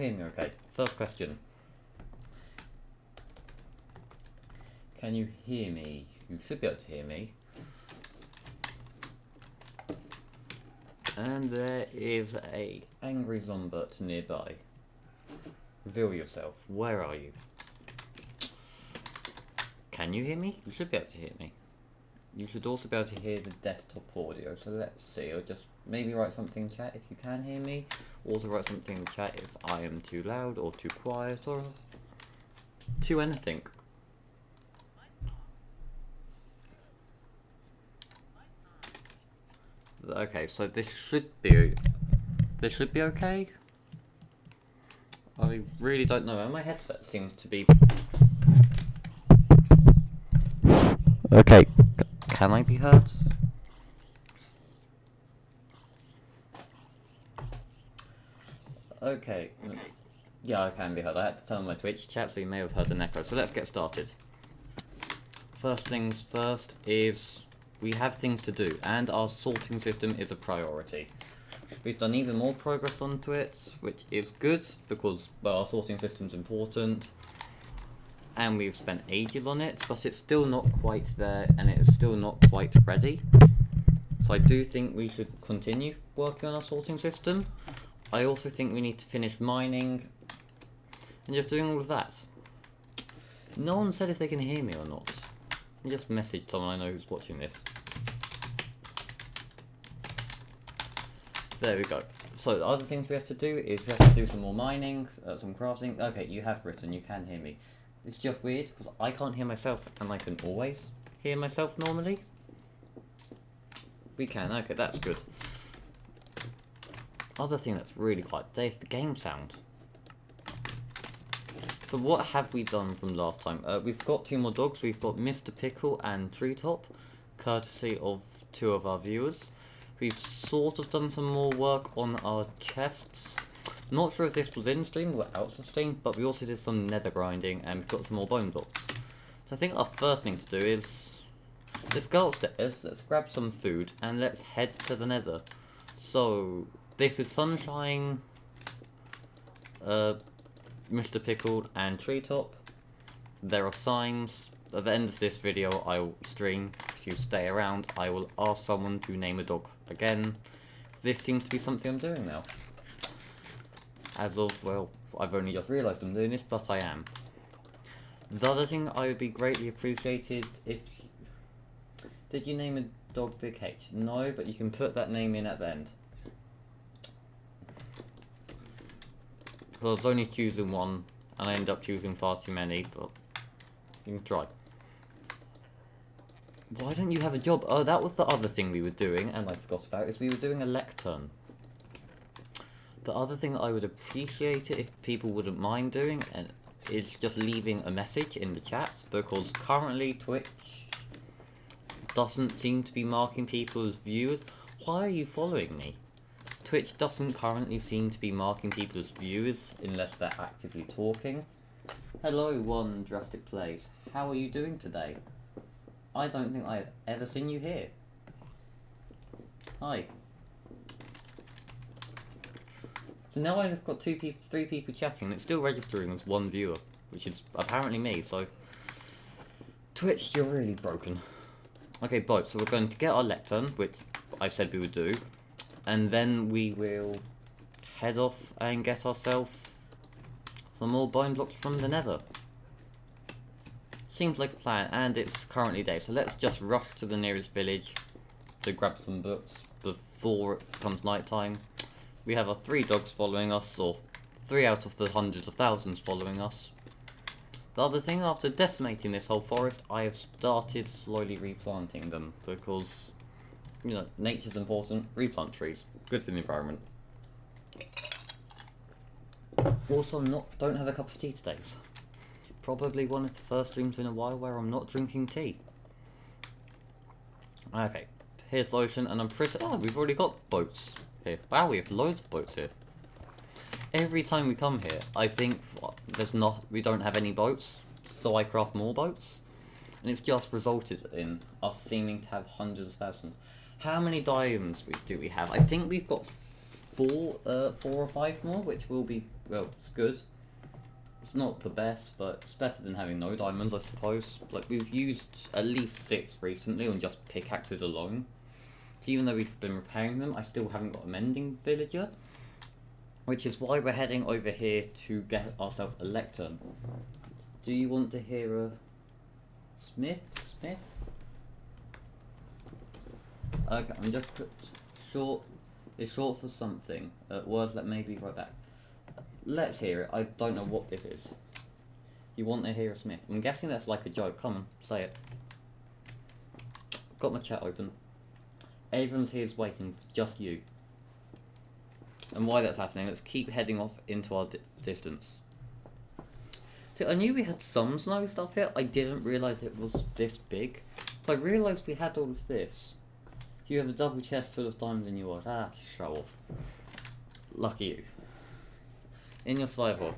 hear me okay? First question. Can you hear me? You should be able to hear me. And there is a angry Zombert nearby. Reveal yourself. Where are you? Can you hear me? You should be able to hear me. You should also be able to hear the desktop audio. So let's see. Or just maybe write something in chat if you can hear me. Also write something in chat if I am too loud or too quiet or too anything. Okay, so this should be okay. I really don't know. And my headset seems to be okay. Can I be heard? Okay. Yeah, I can be heard. I had to turn on my Twitch chat, so you may have heard an echo. So let's get started. First things first is we have things to do, and our sorting system is a priority. We've done even more progress onto it, which is good, because, well, our sorting system's important, and we've spent ages on it, but it's still not quite there, and it's still not quite ready. So I do think we should continue working on our sorting system. I also think we need to finish mining, and just doing all of that. No one said if they can hear me or not. I just message someone I know who's watching this. There we go. So the other things we have to do is we have to do some more mining, some crafting. Okay, you have written, you can hear me. It's just weird because I can't hear myself and I can always hear myself normally. We can, okay, that's good. Other thing that's really quiet today is the game sound. So what have we done from last time? We've got 2 more dogs. We've got Mr. Pickle and Treetop, courtesy of 2 of our viewers. We've sort of done some more work on our chests. Not sure if this was in stream or out of stream, but we also did some nether grinding and we've got some more bone blocks. So I think our first thing to do is let's go upstairs, let's grab some food, and let's head to the nether. So this is Sunshine, Mr. Pickle and Treetop. There are signs. At the end of this video I will stream. If you stay around, I will ask someone to name a dog again. This seems to be something I'm doing now. As of, well, I've only just realised I'm doing this, but I am. The other thing I would be greatly appreciated if... Did you name a dog Big H? No, but you can put that name in at the end. Because I was only choosing one, and I ended up choosing far too many, but you can try. Why don't you have a job? Oh, that was the other thing we were doing, and I forgot about, is we were doing a lectern. The other thing I would appreciate it if people wouldn't mind doing, and is just leaving a message in the chat, because currently Twitch doesn't seem to be marking people as viewers. Why are you following me? Twitch doesn't currently seem to be marking people as viewers unless they're actively talking. Hello, One Drastic Plays. How are you doing today? I don't think I've ever seen you here. Hi. So now I've got 3 people chatting and it's still registering as 1 viewer, which is apparently me, so... Twitch, you're really broken. Okay, both. So we're going to get our lectern, which I said we would do. And then we will head off and get ourselves some more bone blocks from the nether. Seems like a plan, and it's currently day, so let's just rush to the nearest village to grab some books before it becomes night time. We have our 3 dogs following us, or 3 out of the hundreds of thousands following us. The other thing, after decimating this whole forest, I have started slowly replanting them, because... you know, nature's important. Replant trees. Good for the environment. Also, don't have a cup of tea today. So probably one of the first streams in a while where I'm not drinking tea. Okay, here's the ocean, and I'm pretty... oh, we've already got boats here. Wow, we have loads of boats here. Every time we come here, I think we don't have any boats, so I craft more boats. And it's just resulted in us seeming to have hundreds of thousands. How many diamonds do we have? I think we've got 4 or 5 more, which will be, well, it's good. It's not the best, but it's better than having no diamonds, I suppose. Like, we've used at least 6 recently on just pickaxes alone. So even though we've been repairing them, I still haven't got a mending villager. Which is why we're heading over here to get ourselves a lectern. Do you want to hear a Smith? Okay, I'm just put short. It's short for something. Words that may be right back. Let's hear it. I don't know what this is. You want to hear a Smith? I'm guessing that's like a joke. Come on, say it. Got my chat open. Everyone's here's waiting for just you. And why that's happening, let's keep heading off into our distance. See, I knew we had some snowy stuff here. I didn't realise it was this big. I realised we had all of this. You have a double chest full of diamonds in your world. Ah, show off. Lucky you. In your survival.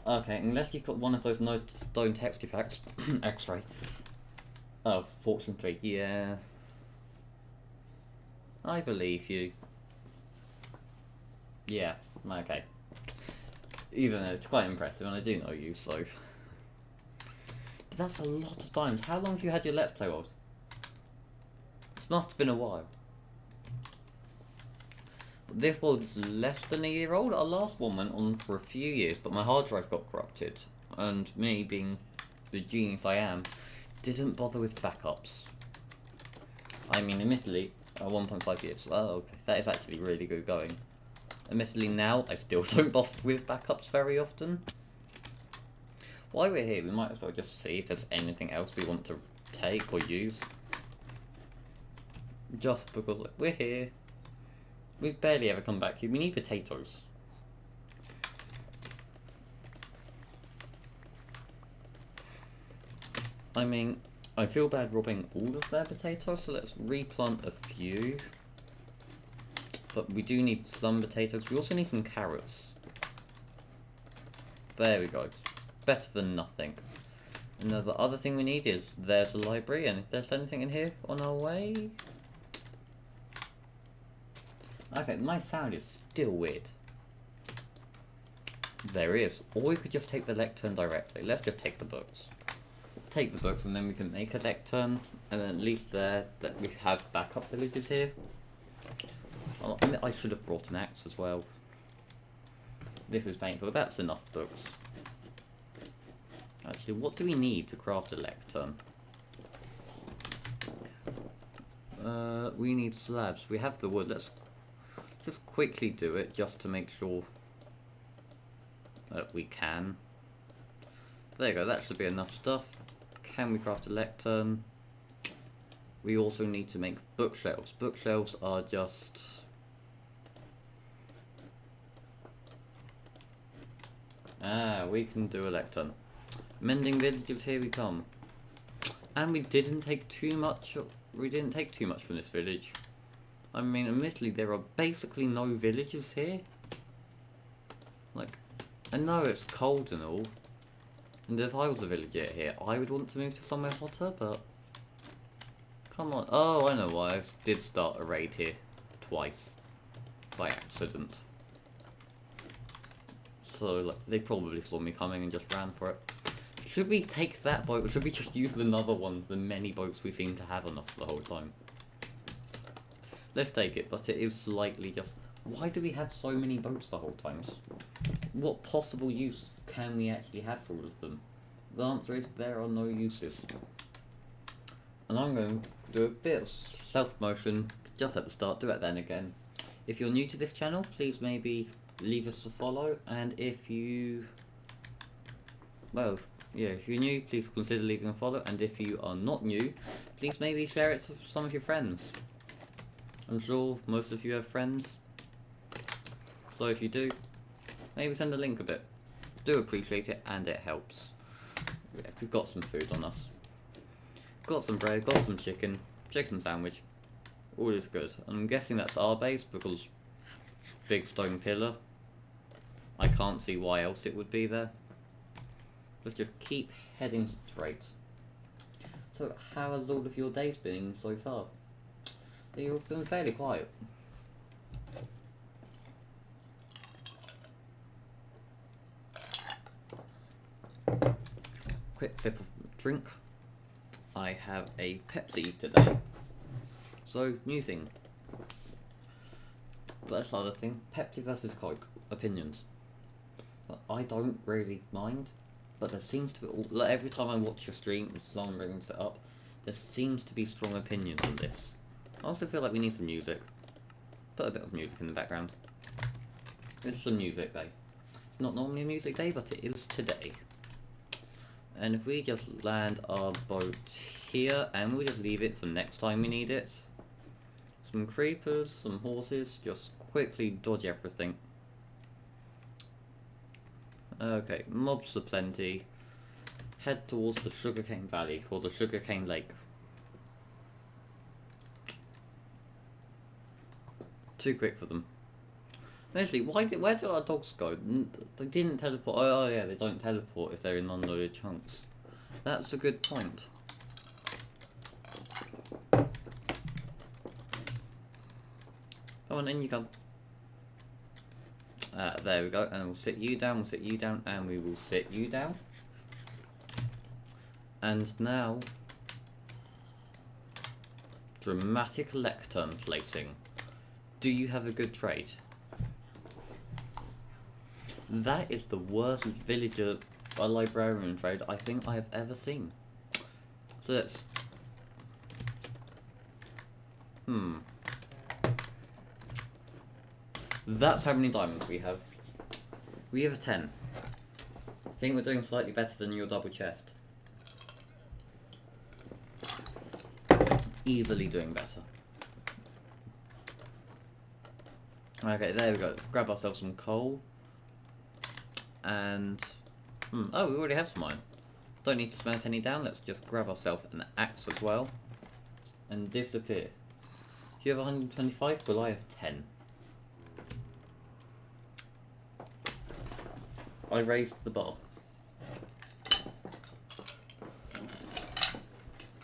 Okay, unless you've got one of those no stone texture packs. X-ray. Oh, Fortune 3. Yeah. I believe you. Yeah, okay. Even though it's quite impressive, and I do know you, so... But that's a lot of diamonds. How long have you had your Let's Play world? This must have been a while. But this world is less than a year old. Our last one went on for a few years, but my hard drive got corrupted. And me, being the genius I am, didn't bother with backups. I mean, admittedly, 1.5 years. Oh, okay. That is actually really good going. Admittedly now, I still don't bother with backups very often. While we're here, we might as well just see if there's anything else we want to take or use. Just because, like, we're here. We've barely ever come back here. We need potatoes. I mean, I feel bad robbing all of their potatoes, so let's replant a few. But we do need some potatoes. We also need some carrots. There we go. Better than nothing. And the other thing we need is, there's a library, and if there's anything in here on our way... Okay, my sound is still weird. There is. Or we could just take the lectern directly. Let's just take the books. Take the books, and then we can make a lectern. And then at least there, that we have backup villages here. I mean, I should have brought an axe as well. This is painful. That's enough books. Actually, what do we need to craft a lectern? We need slabs. We have the wood. Let's just quickly do it, just to make sure that we can. There you go. That should be enough stuff. Can we craft a lectern? We also need to make bookshelves. Bookshelves are just... Ah, we can do a lectern. Mending villages, here we come. And we didn't take too much. We didn't take too much from this village. I mean, admittedly, there are basically no villages here. Like, I know it's cold and all. And if I was a villager here, I would want to move to somewhere hotter, but... Come on. Oh, I know why. I did start a raid here twice. By accident. So, like, they probably saw me coming and just ran for it. Should we take that boat, or should we just use another one of the many boats we seem to have on us the whole time? Let's take it, but it is slightly just... Why do we have so many boats the whole time? What possible use can we actually have for all of them? The answer is there are no uses. And I'm going to do a bit of self-motion just at the start, do it then again. If you're new to this channel, please maybe leave us a follow, and if you... Well, yeah, if you're new, please consider leaving a follow, and if you are not new, please maybe share it to some of your friends. I'm sure most of you have friends, so if you do, maybe send a link a bit. Do appreciate it, and it helps. Yeah, we've got some food on us. Got some bread, got some chicken sandwich. All is good. And I'm guessing that's our base because big stone pillar. I can't see why else it would be there. Let's just keep heading straight. So, how has all of your days been so far? You've been fairly quiet. quick sip of drink. I have a Pepsi today. So, new thing. That's the other thing. Pepsi versus Coke. Opinions. I don't really mind, but there seems to be, like, every time I watch your stream, someone brings it up, there seems to be strong opinions on this. I also feel like we need some music. Put a bit of music in the background. It's some music day. Not normally a music day, but it is today. And if we just land our boat here, and we just leave it for next time we need it. Some creepers, some horses, just quickly dodge everything. Okay, mobs aplenty. Head towards the Sugarcane Valley, or the Sugarcane Lake. Too quick for them. Actually, where do our dogs go? They didn't teleport. Oh yeah, they don't teleport if they're in unloaded chunks. That's a good point. Come on, in you come. There we go, and we'll sit you down, and we will sit you down. And now, dramatic lectern placing. Do you have a good trade? That is the worst villager librarian trade I think I have ever seen. So let's... That's how many diamonds we have. We have 10. I think we're doing slightly better than your double chest. Easily doing better. Okay, there we go. Let's grab ourselves some coal. And... oh, we already have some iron. Don't need to smelt any down. Let's just grab ourselves an axe as well. And disappear. Do you have 125? Well, I have 10. I raised the bar. Do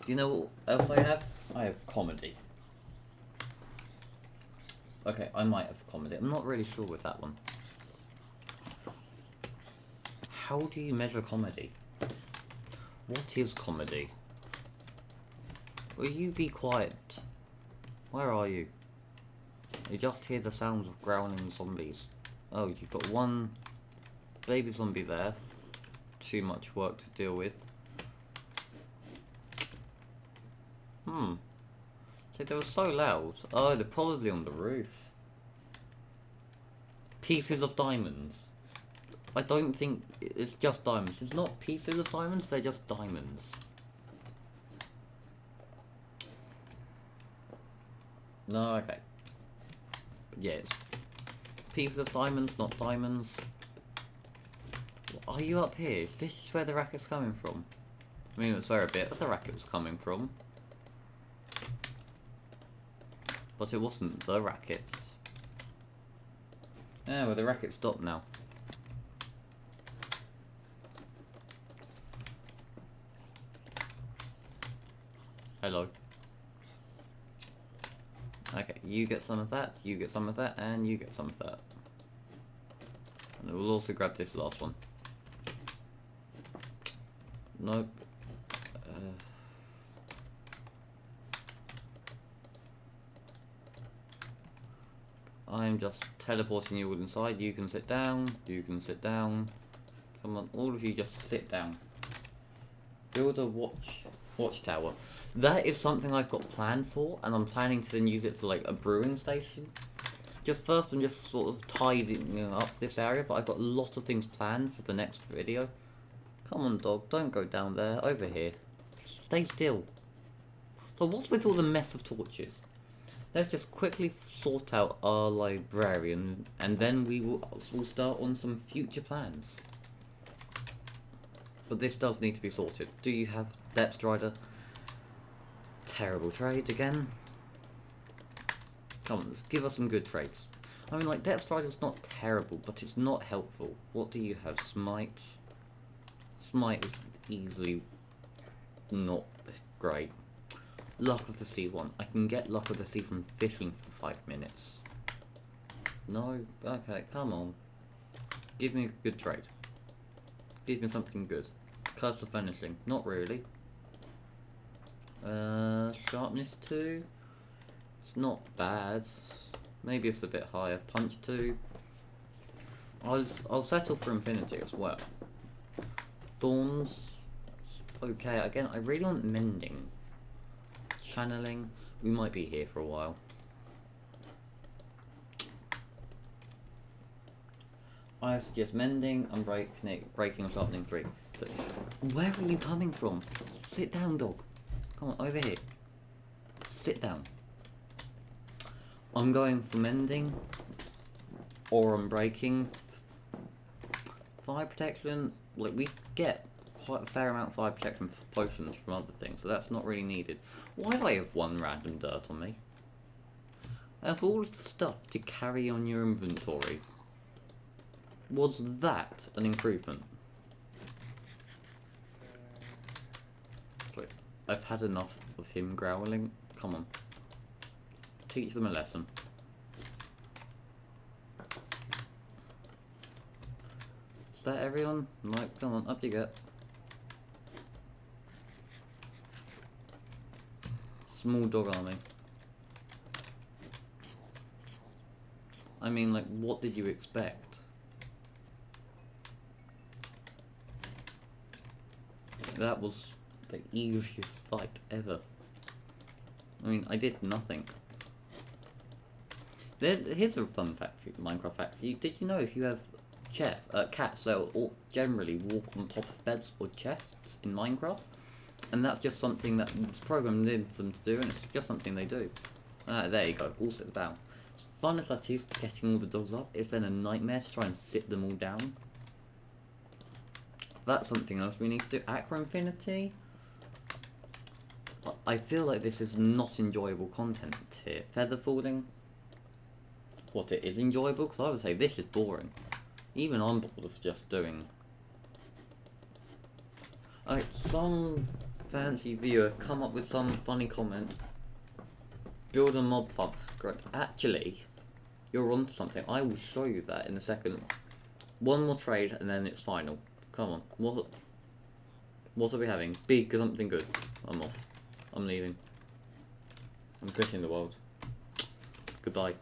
you know what else I have? I have comedy. Okay, I might have comedy. I'm not really sure with that one. How do you measure comedy? What is comedy? Will you be quiet? Where are you? You just hear the sounds of growling zombies. Oh, you've got one baby zombie there. Too much work to deal with. Okay, they were so loud. Oh, they're probably on the roof. Pieces of diamonds. I don't think it's just diamonds. It's not pieces of diamonds, they're just diamonds. No, okay. Yeah, it's pieces of diamonds, not diamonds. Are you up here? Is this where the racket's coming from? I mean, it's where a bit of the racket was coming from. But it wasn't the rackets. Yeah, well, the racket stopped now. Hello. Okay, you get some of that, you get some of that, and you get some of that. And we'll also grab this last one. Nope. I'm just teleporting you all inside. You can sit down. You can sit down. Come on, all of you just sit down. Build a watchtower. That is something I've got planned for, and I'm planning to then use it for like a brewing station. Just first, I'm just sort of tidying up this area, but I've got a lot of things planned for the next video. Come on, dog, don't go down there. Over here. Stay still. So what's with all the mess of torches? Let's just quickly sort out our librarian, and then we'll start on some future plans. But this does need to be sorted. Do you have Depth Strider? Terrible trade again. Come on, let's give us some good trades. I mean, like, Depth Strider's not terrible, but it's not helpful. What do you have? Smite? Smite is easily not great. Luck of the Sea 1. I can get Luck of the Sea from fishing for 5 minutes. No? Okay, come on. Give me a good trade. Give me something good. Curse of Vanishing. Not really. Sharpness 2. It's not bad. Maybe it's a bit higher. Punch 2. I'll settle for Infinity as well. Thorns. Okay, again, I really want Mending. Channeling. We might be here for a while. I suggest Mending and Breaking and Sharpening 3. But where are you coming from? Sit down, dog. Come on, over here. Sit down. I'm going for Mending. Or Unbreaking. Fire Protection. Like, we get quite a fair amount of fire protection potions from other things, so that's not really needed. Why do I have one random dirt on me? And for all of the stuff to carry on your inventory, was that an improvement? Wait, I've had enough of him growling. Come on. Teach them a lesson. Is that everyone? Like, come on, up you get. Small dog army. I mean, like, what did you expect? That was the easiest fight ever. I mean, I did nothing. Here's a fun fact for you, Minecraft fact for you. Did you know if you have cats, they'll all generally walk on top of beds or chests in Minecraft? And that's just something that it's programmed in for them to do, and it's just something they do. There you go, all sit down. As fun as that is, getting all the dogs up, it's then a nightmare to try and sit them all down. That's something else we need to do. Aqua Infinity. I feel like this is not enjoyable content here. Feather falling. What, it is enjoyable? Because I would say this is boring. Even I'm bored of just doing. Alright, some fancy viewer come up with some funny comment. Build a mob farm. Correct. Actually, you're onto something. I will show you that in a second. One more trade and then it's final. Come on. What are we having? Big something good. I'm off. I'm leaving. I'm quitting the world. Goodbye.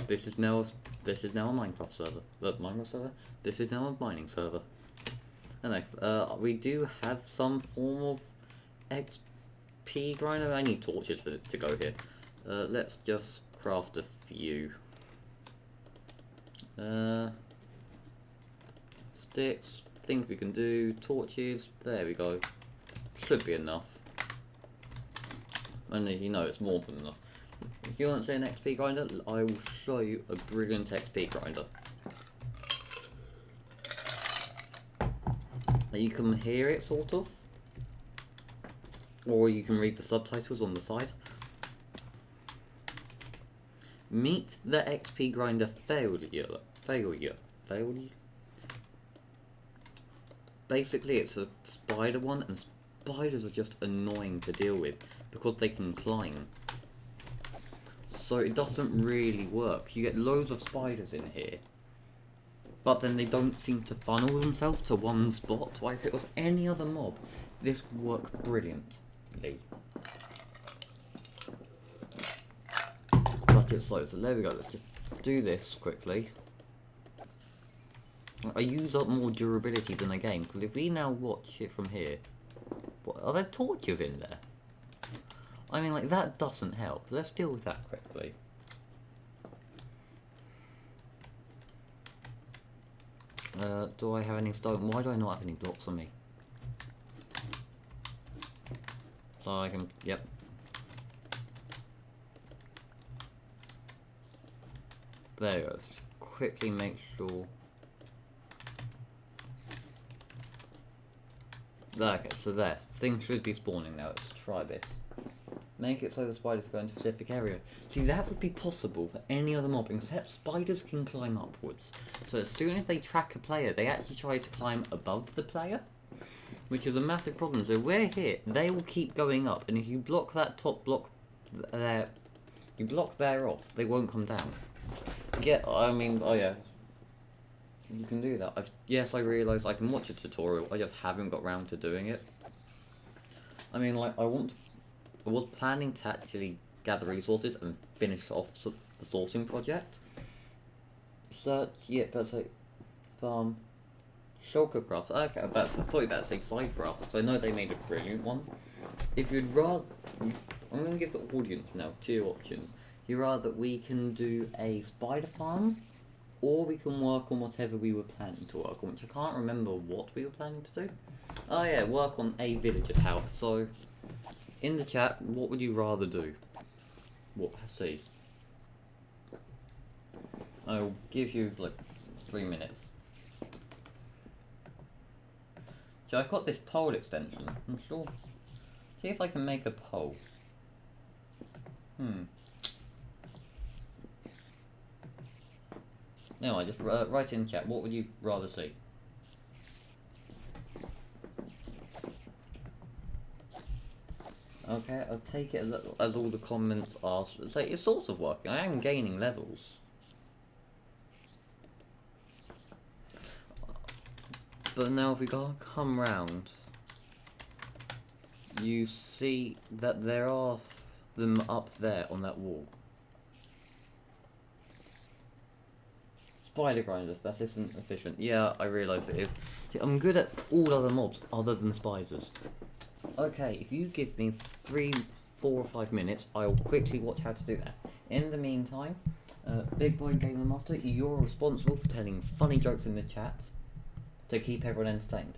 This is now a Minecraft server. Minecraft server? This is now a mining server. Anyway, we do have some form of XP grinder. I need torches for it to go here. Let's just craft a few. Sticks, things we can do, torches, there we go. Should be enough. And you know it's more than enough. If you want to see an XP grinder, I will show you a brilliant XP grinder. You can hear it, sort of. Or you can read the subtitles on the side. Meet the XP grinder failure. Basically, it's a spider one, and spiders are just annoying to deal with because they can climb. So it doesn't really work. You get loads of spiders in here, but then they don't seem to funnel themselves to one spot. Why, if it was any other mob, this would work brilliantly. But it's slow, so there we go. Let's just do this quickly. I use up more durability than a game, because if we now watch it from here, what, are there torches in there? I mean, like, that doesn't help. Let's deal with that quickly. Do I have any stone? Why do I not have any blocks on me? So I can, yep. There we go. Let's just quickly make sure. Okay, so there. Things should be spawning now. Let's try this. Make it so the spiders go into a specific area. See, that would be possible for any other mob, except spiders can climb upwards. So as soon as they track a player, they actually try to climb above the player, which is a massive problem. So we're here, they will keep going up, and if you block that top block there, you block there off, they won't come down. Yeah, I mean, oh yeah. you can do that. Yes, I realise I can watch a tutorial, I just haven't got round to doing it. I mean, like, I was planning to actually gather resources and finish off the sourcing project. Search, yeah, that's like, farm, shulker craft. Okay, I thought you were about to say side craft, so I know they made a brilliant one. If you'd rather, I'm going to give the audience now 2 options. You'd rather that we can do a spider farm, or we can work on whatever we were planning to work on, which I can't remember what we were planning to do. Oh yeah, work on a villager house. So, in the chat, what would you rather do? What? See. I'll give you like 3 minutes. So I've got this poll extension. I'm sure. See if I can make a poll. No, I just write in chat. What would you rather see? Okay, I'll take it as all the comments are. So it's sort of working. I am gaining levels. But now if we come round, you see that there are them up there on that wall. Spider grinders, that isn't efficient. Yeah, I realise it is. See, I'm good at all other mobs other than spiders. Okay, if you give me 3, 4 or 5 minutes, I'll quickly watch how to do that. In the meantime, Big Boy Gamer Motto, you're responsible for telling funny jokes in the chat to keep everyone entertained.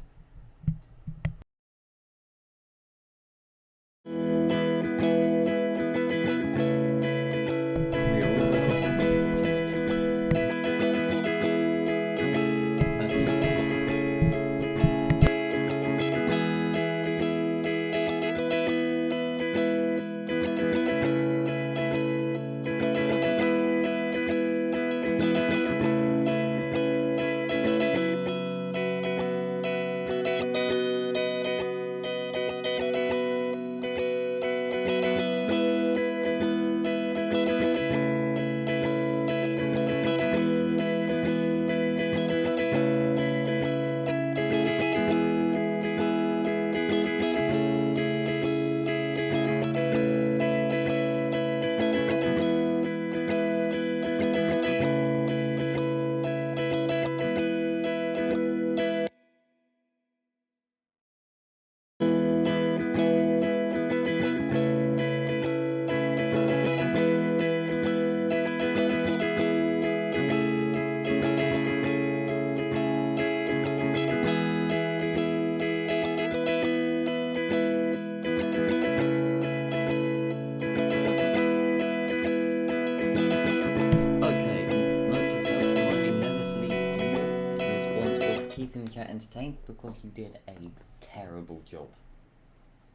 Entertained because you did a terrible job.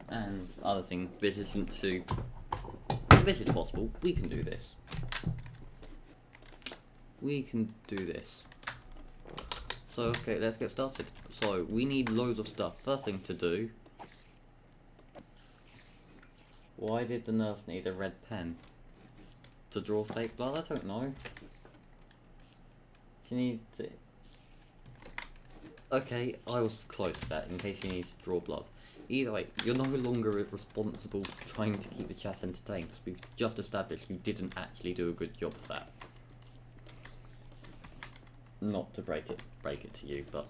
And other thing, this isn't too. This is possible. We can do this. We can do this. So okay, let's get started. So we need loads of stuff. First thing to do. Why did the nurse need a red pen? To draw fake blood? I don't know. She needs to. Okay, I was close to that, in case she needs to draw blood. Either way, you're no longer responsible for trying to keep the chat entertained, because we've just established you didn't actually do a good job of that. Not to break it to you, but...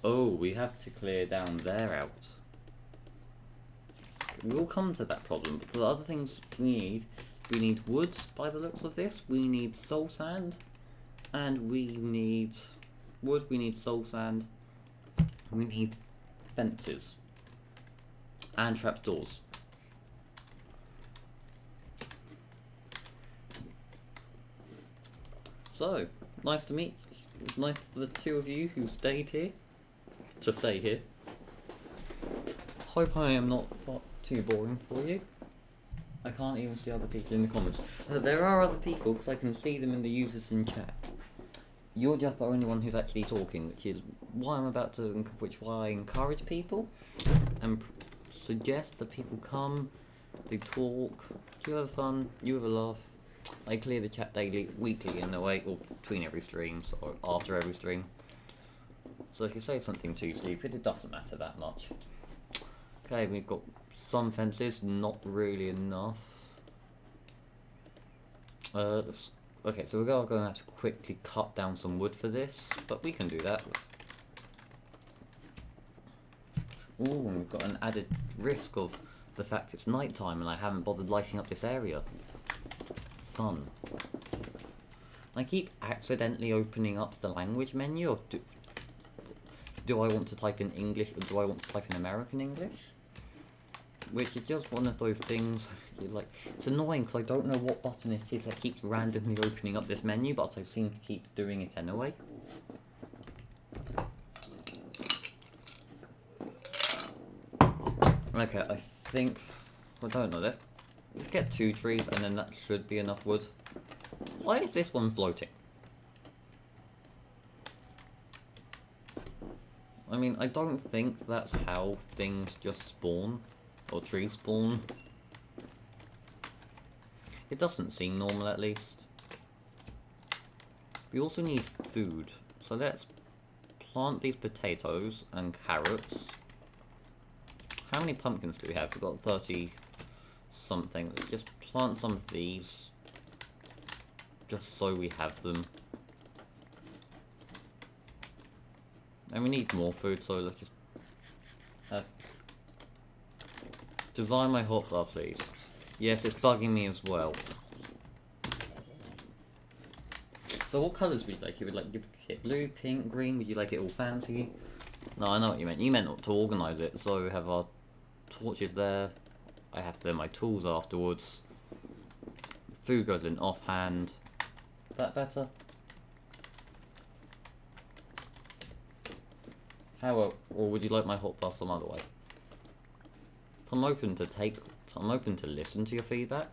Oh, we have to clear down there out. We'll come to that problem, but for the other things we need wood, by the looks of this, we need soul sand, and we need wood, we need soul sand, we need fences, and trapdoors. So, nice to meet, nice for the 2 of you who stayed here, to stay here. Hope I am not too boring for you. I can't even see other people in the comments. There are other people, because I can see them in the users in chat. You're just the only one who's actually talking, which is why I'm about to, why I encourage people and suggest that people come They talk. You have fun. You have a laugh. I clear the chat daily, weekly in a way, or between every stream, or after every stream. So if you say something too stupid, it doesn't matter that much. Okay, we've got some fences, not really enough. Okay, so we're going to have to quickly cut down some wood for this, but we can do that. Ooh, we've got an added risk of the fact it's night time and I haven't bothered lighting up this area. Fun. I keep accidentally opening up the language menu of do I want to type in English or do I want to type in American English? Which is just one of those things, like, it's annoying because I don't know what button it is that keeps randomly opening up this menu, but I seem to keep doing it anyway. Okay, I think, I don't know, let's get 2 trees and then that should be enough wood. Why is this one floating? I mean, I don't think that's how things just spawn, or trees spawn. It doesn't seem normal at least. We also need food, so let's plant these potatoes and carrots. How many pumpkins do we have? We've got 30 something. Let's just plant some of these, just so we have them. And we need more food, so let's just design my hotbar, please. Yes, it's bugging me as well. So what colours would you like? You would like it blue, pink, green? Would you like it all fancy? No, I know what you meant. You meant not to organise it. So we have our torches there. I have then my tools afterwards. Food goes in offhand. That better? How, or would you like my hotbar some other way? I'm open to listen to your feedback.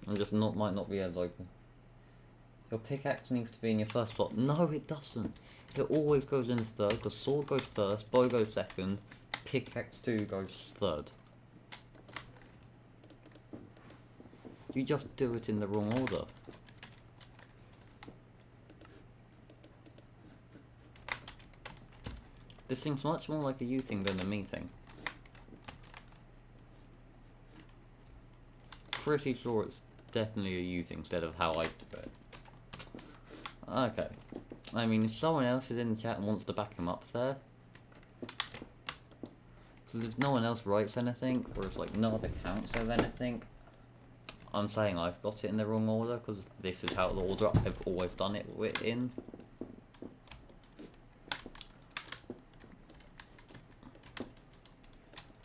I'm just might not be as open. Your pickaxe needs to be in your first slot. No, it doesn't. It always goes in third, because sword goes first, bow goes second, pickaxe 2 goes third. You just do it in the wrong order. This seems much more like a you thing than a me thing. Pretty sure it's definitely a you thing instead of how I do it. Okay. I mean, if someone else is in the chat and wants to back him up there, because if no one else writes anything, or if like no other count says anything, I'm saying I've got it in the wrong order, because this is how the order I've always done it in.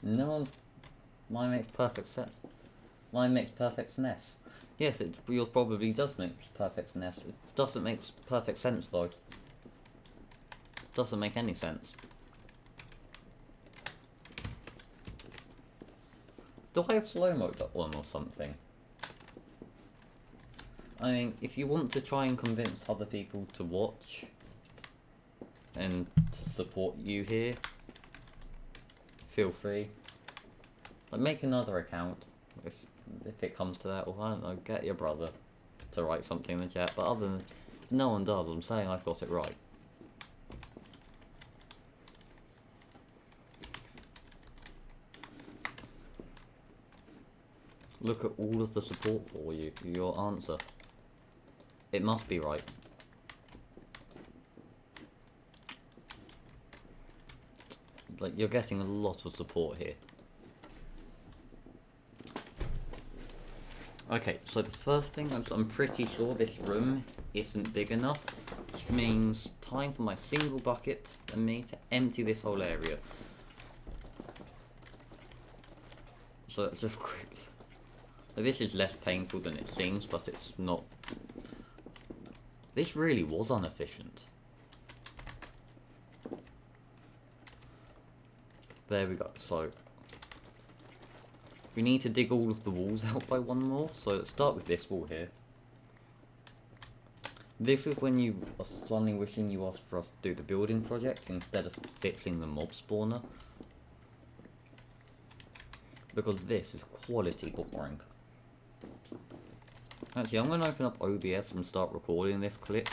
No one's... Mine makes perfect sense. Mine makes perfect sense. Yes, yours probably does make perfect sense. It doesn't make perfect sense though. It doesn't make any sense. Do I have slow mode on or something? I mean, if you want to try and convince other people to watch and to support you here, feel free. Like, make another account if it comes to that, or I don't know, get your brother to write something in the chat. But other than no one does, I'm saying I've got it right. Look at all of the support for you. Your answer. It must be right. Like, you're getting a lot of support here. Okay, so the first thing is I'm pretty sure this room isn't big enough, which means time for my single bucket and me to empty this whole area. So let's just quickly... This is less painful than it seems, but it's not... This really was inefficient. There we go, so... We need to dig all of the walls out by one more, so let's start with this wall here. This is when you are suddenly wishing you asked for us to do the building project instead of fixing the mob spawner. because this is quality boring. Actually, I'm going to open up OBS and start recording this clip.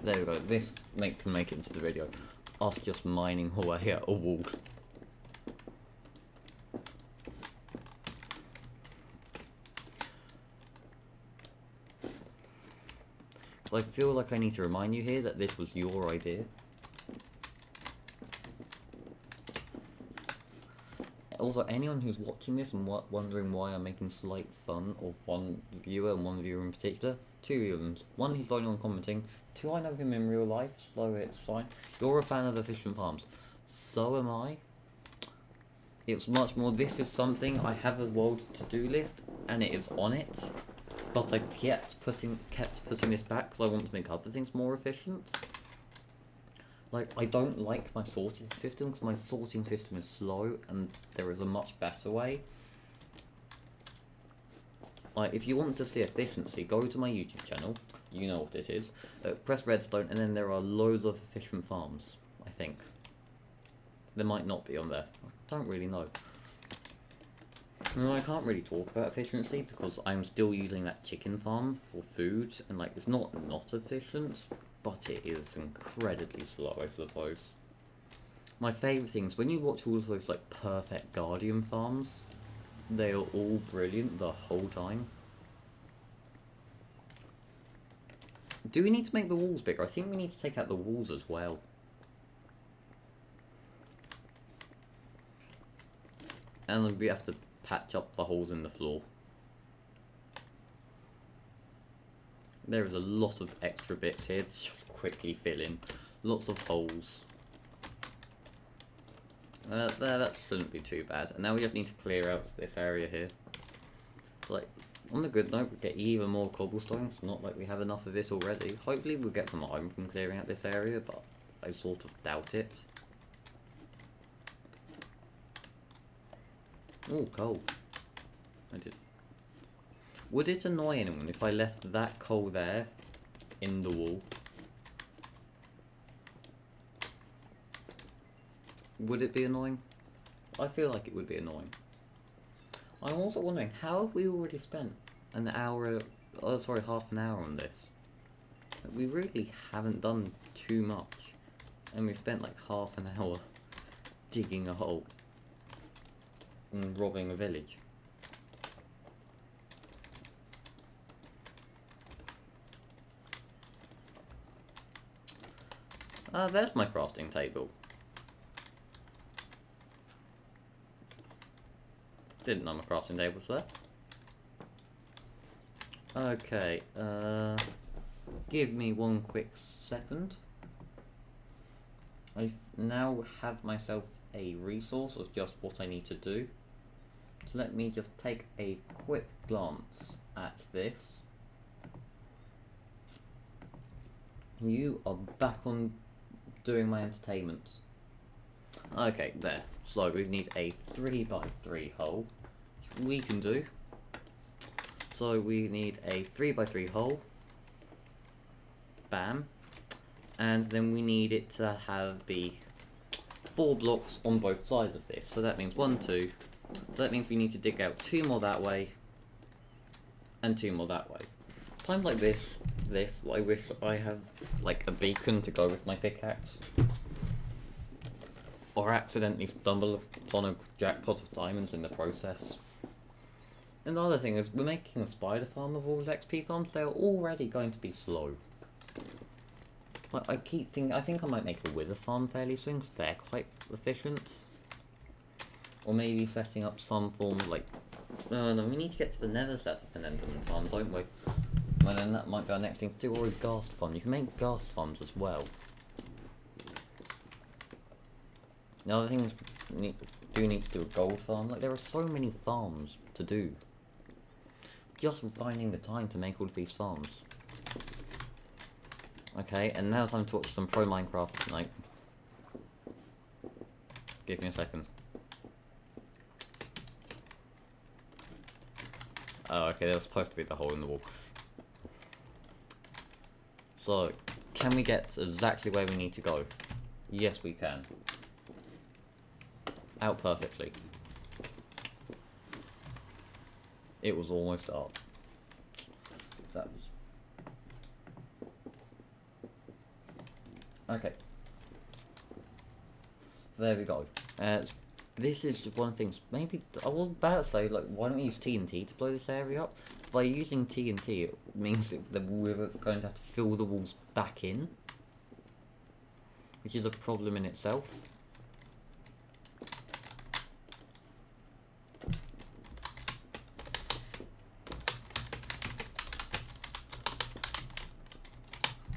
There we go, this can make it into the video. Us just mining away at a wall. I feel like I need to remind you here that this was your idea. Also, anyone who's watching this and wondering why I'm making slight fun of one viewer and one viewer in particular, two reasons. One, he's the only one commenting. Two, I know him in real life, so it's fine. You're a fan of Efficient Farms. So am I. It's much more, this is something I have a world to-do list, and it is on it. But I kept putting this back because I want to make other things more efficient. Like, I don't like my sorting system because my sorting system is slow and there is a much better way. Like, if you want to see efficiency, go to my YouTube channel, you know what it is, press redstone, and then there are loads of efficient farms, I think. There might not be on there, I don't really know. No, I can't really talk about efficiency because I'm still using that chicken farm for food, and like, it's not efficient, but it is incredibly slow, I suppose. My favourite thing is when you watch all of those like perfect Guardian farms, they are all brilliant the whole time. Do we need to make the walls bigger? I think we need to take out the walls as well. And then we have to patch up the holes in the floor. There is a lot of extra bits here to just quickly fill in. Lots of holes. There, that shouldn't be too bad. And now we just need to clear out this area here. Like, on the good note, we get even more cobblestone. It's not like we have enough of this already. Hopefully we'll get some iron from clearing out this area, but I sort of doubt it. Oh, coal. I did. Would it annoy anyone if I left that coal there in the wall? Would it be annoying? I feel like it would be annoying. I'm also wondering, how have we already spent an hour, oh sorry, half an hour on this? We really haven't done too much. And we've spent like half an hour digging a hole and robbing a village. There's my crafting table. Didn't know my crafting table was there. Okay, give me one quick second. I now have myself a resource of just what I need to do. So let me just take a quick glance at this. You are back on doing my entertainment. Okay, there. So we need a 3x3 hole, which we can do. So we need a 3x3 hole. Bam. And then we need it to have the 4 blocks on both sides of this. So that means 1, 2. So that means we need to dig out 2 more that way, and 2 more that way. Times like this, I wish I had like a beacon to go with my pickaxe. Or accidentally stumble upon a jackpot of diamonds in the process. And the other thing is, we're making a spider farm of all XP farms. They're already going to be slow. Like, I think I might make a wither farm fairly soon, because they're quite efficient. Or maybe setting up some form of like... No, we need to get to the nether, set up an enderman farm, don't we? Well, then that might be our next thing to do, or a ghast farm. You can make ghast farms as well. The other thing is, we do need to do a gold farm. Like, there are so many farms to do. Just finding the time to make all of these farms. Okay, and now it's time to watch some Pro Minecraft tonight. Give me a second. Oh, okay, that was supposed to be the hole in the wall. So, can we get exactly where we need to go? Yes, we can. Out perfectly. It was almost dark. That was... Okay. There we go. This is one of the things. Maybe I was about to say, like, why don't we use TNT to blow this area up? By using TNT, it means that we're going to have to fill the walls back in, which is a problem in itself.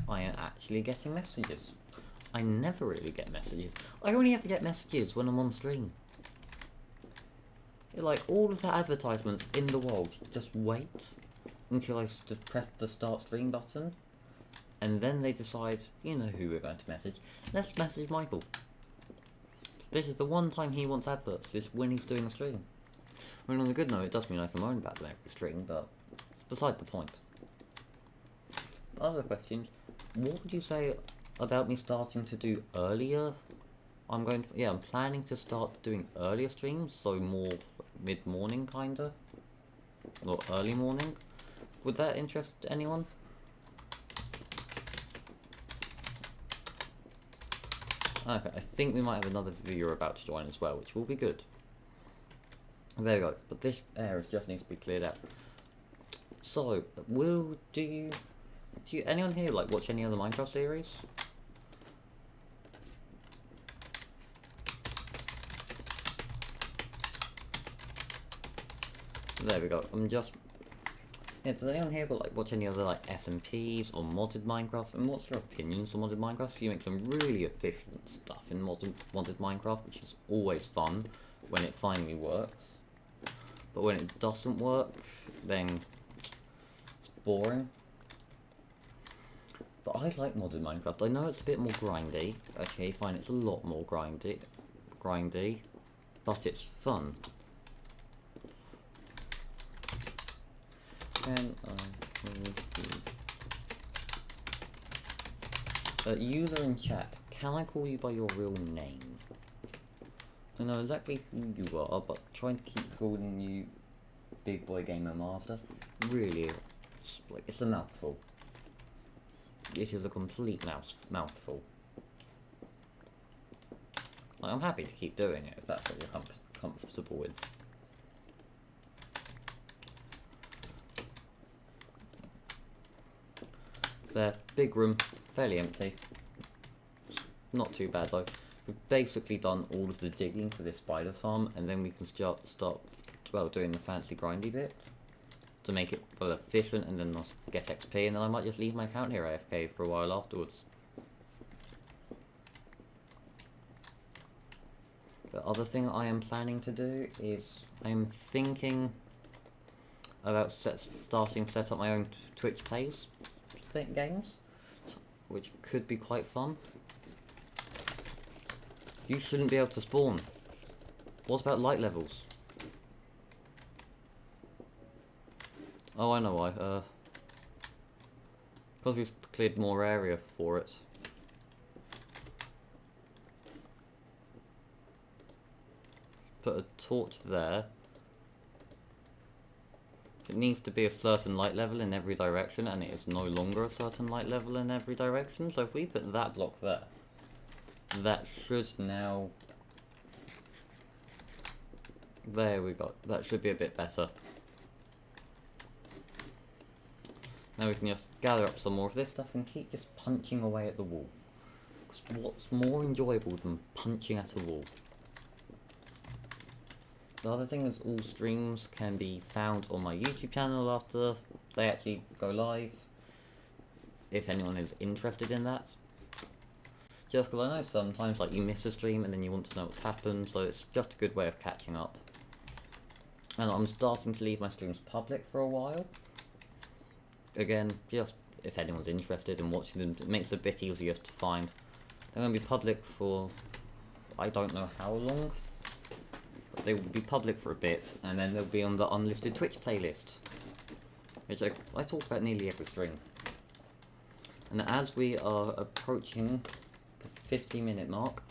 I am actually getting messages. I never really get messages. I only ever get messages when I'm on stream. Like, all of the advertisements in the world, just wait until I press the start stream button, and then they decide, you know who we're going to message. Let's message Michael. This is the one time he wants adverts, is when he's doing a stream. I mean, on the good note, it does mean I can moan about them every stream, but it's beside the point. Other questions. What would you say about me starting to do earlier? I'm planning to start doing earlier streams, so more mid-morning kinda, or early morning. Would that interest anyone? Okay, I think we might have another viewer about to join as well, which will be good. There we go, but this area just needs to be cleared out. So, do you anyone here like watch any other Minecraft series? There we go. Yeah, does anyone here like watch any other like SMPs or modded Minecraft? And what's your opinions on modded Minecraft? You make some really efficient stuff in modded Minecraft, which is always fun when it finally works. But when it doesn't work, then it's boring. But I like modded Minecraft. I know it's a bit more grindy. Okay, fine, it's a lot more grindy, but it's fun. User in chat, can I call you by your real name? I know exactly who you are, but trying to keep calling you Big Boy Gamer Master, really, it's a mouthful. This is a complete mouthful. Like, I'm happy to keep doing it if that's what you're comfortable with. There, big room, fairly empty. Not too bad though. We've basically done all of the digging for this spider farm, and then we can start doing the fancy grindy bit to make it well efficient, and then I'll get XP, and then I might just leave my account here AFK for a while afterwards. The other thing I am planning to do is I am thinking about starting to set up my own Twitch plays games, which could be quite fun. You shouldn't be able to spawn. What about light levels? Oh, I know why. Because we've cleared more area for it. Put a torch there. It needs to be a certain light level in every direction, and it is no longer a certain light level in every direction. So if we put that block there, that should now... There we go. That should be a bit better. Now we can just gather up some more of this stuff and keep just punching away at the wall. Because what's more enjoyable than punching at a wall? The other thing is all streams can be found on my YouTube channel after they actually go live, if anyone is interested in that. Just because I know sometimes like you miss a stream and then you want to know what's happened, so it's just a good way of catching up. And I'm starting to leave my streams public for a while. Again, just if anyone's interested in watching them, it makes it a bit easier to find. They're going to be public for, I don't know how long. They will be public for a bit, and then they'll be on the unlisted Twitch playlist, which I talk about nearly every stream. And as we are approaching the 50-minute mark,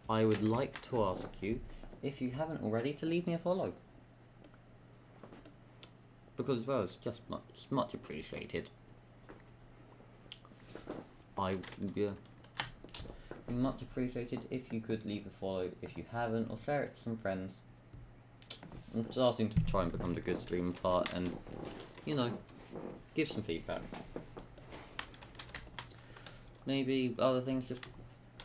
I would like to ask you, if you haven't already, to leave me a follow. because well, it's just much appreciated. Yeah, much appreciated if you could leave a follow if you haven't, or share it to some friends. I'm starting to try and become the good stream part, and you know, give some feedback. Maybe other things, just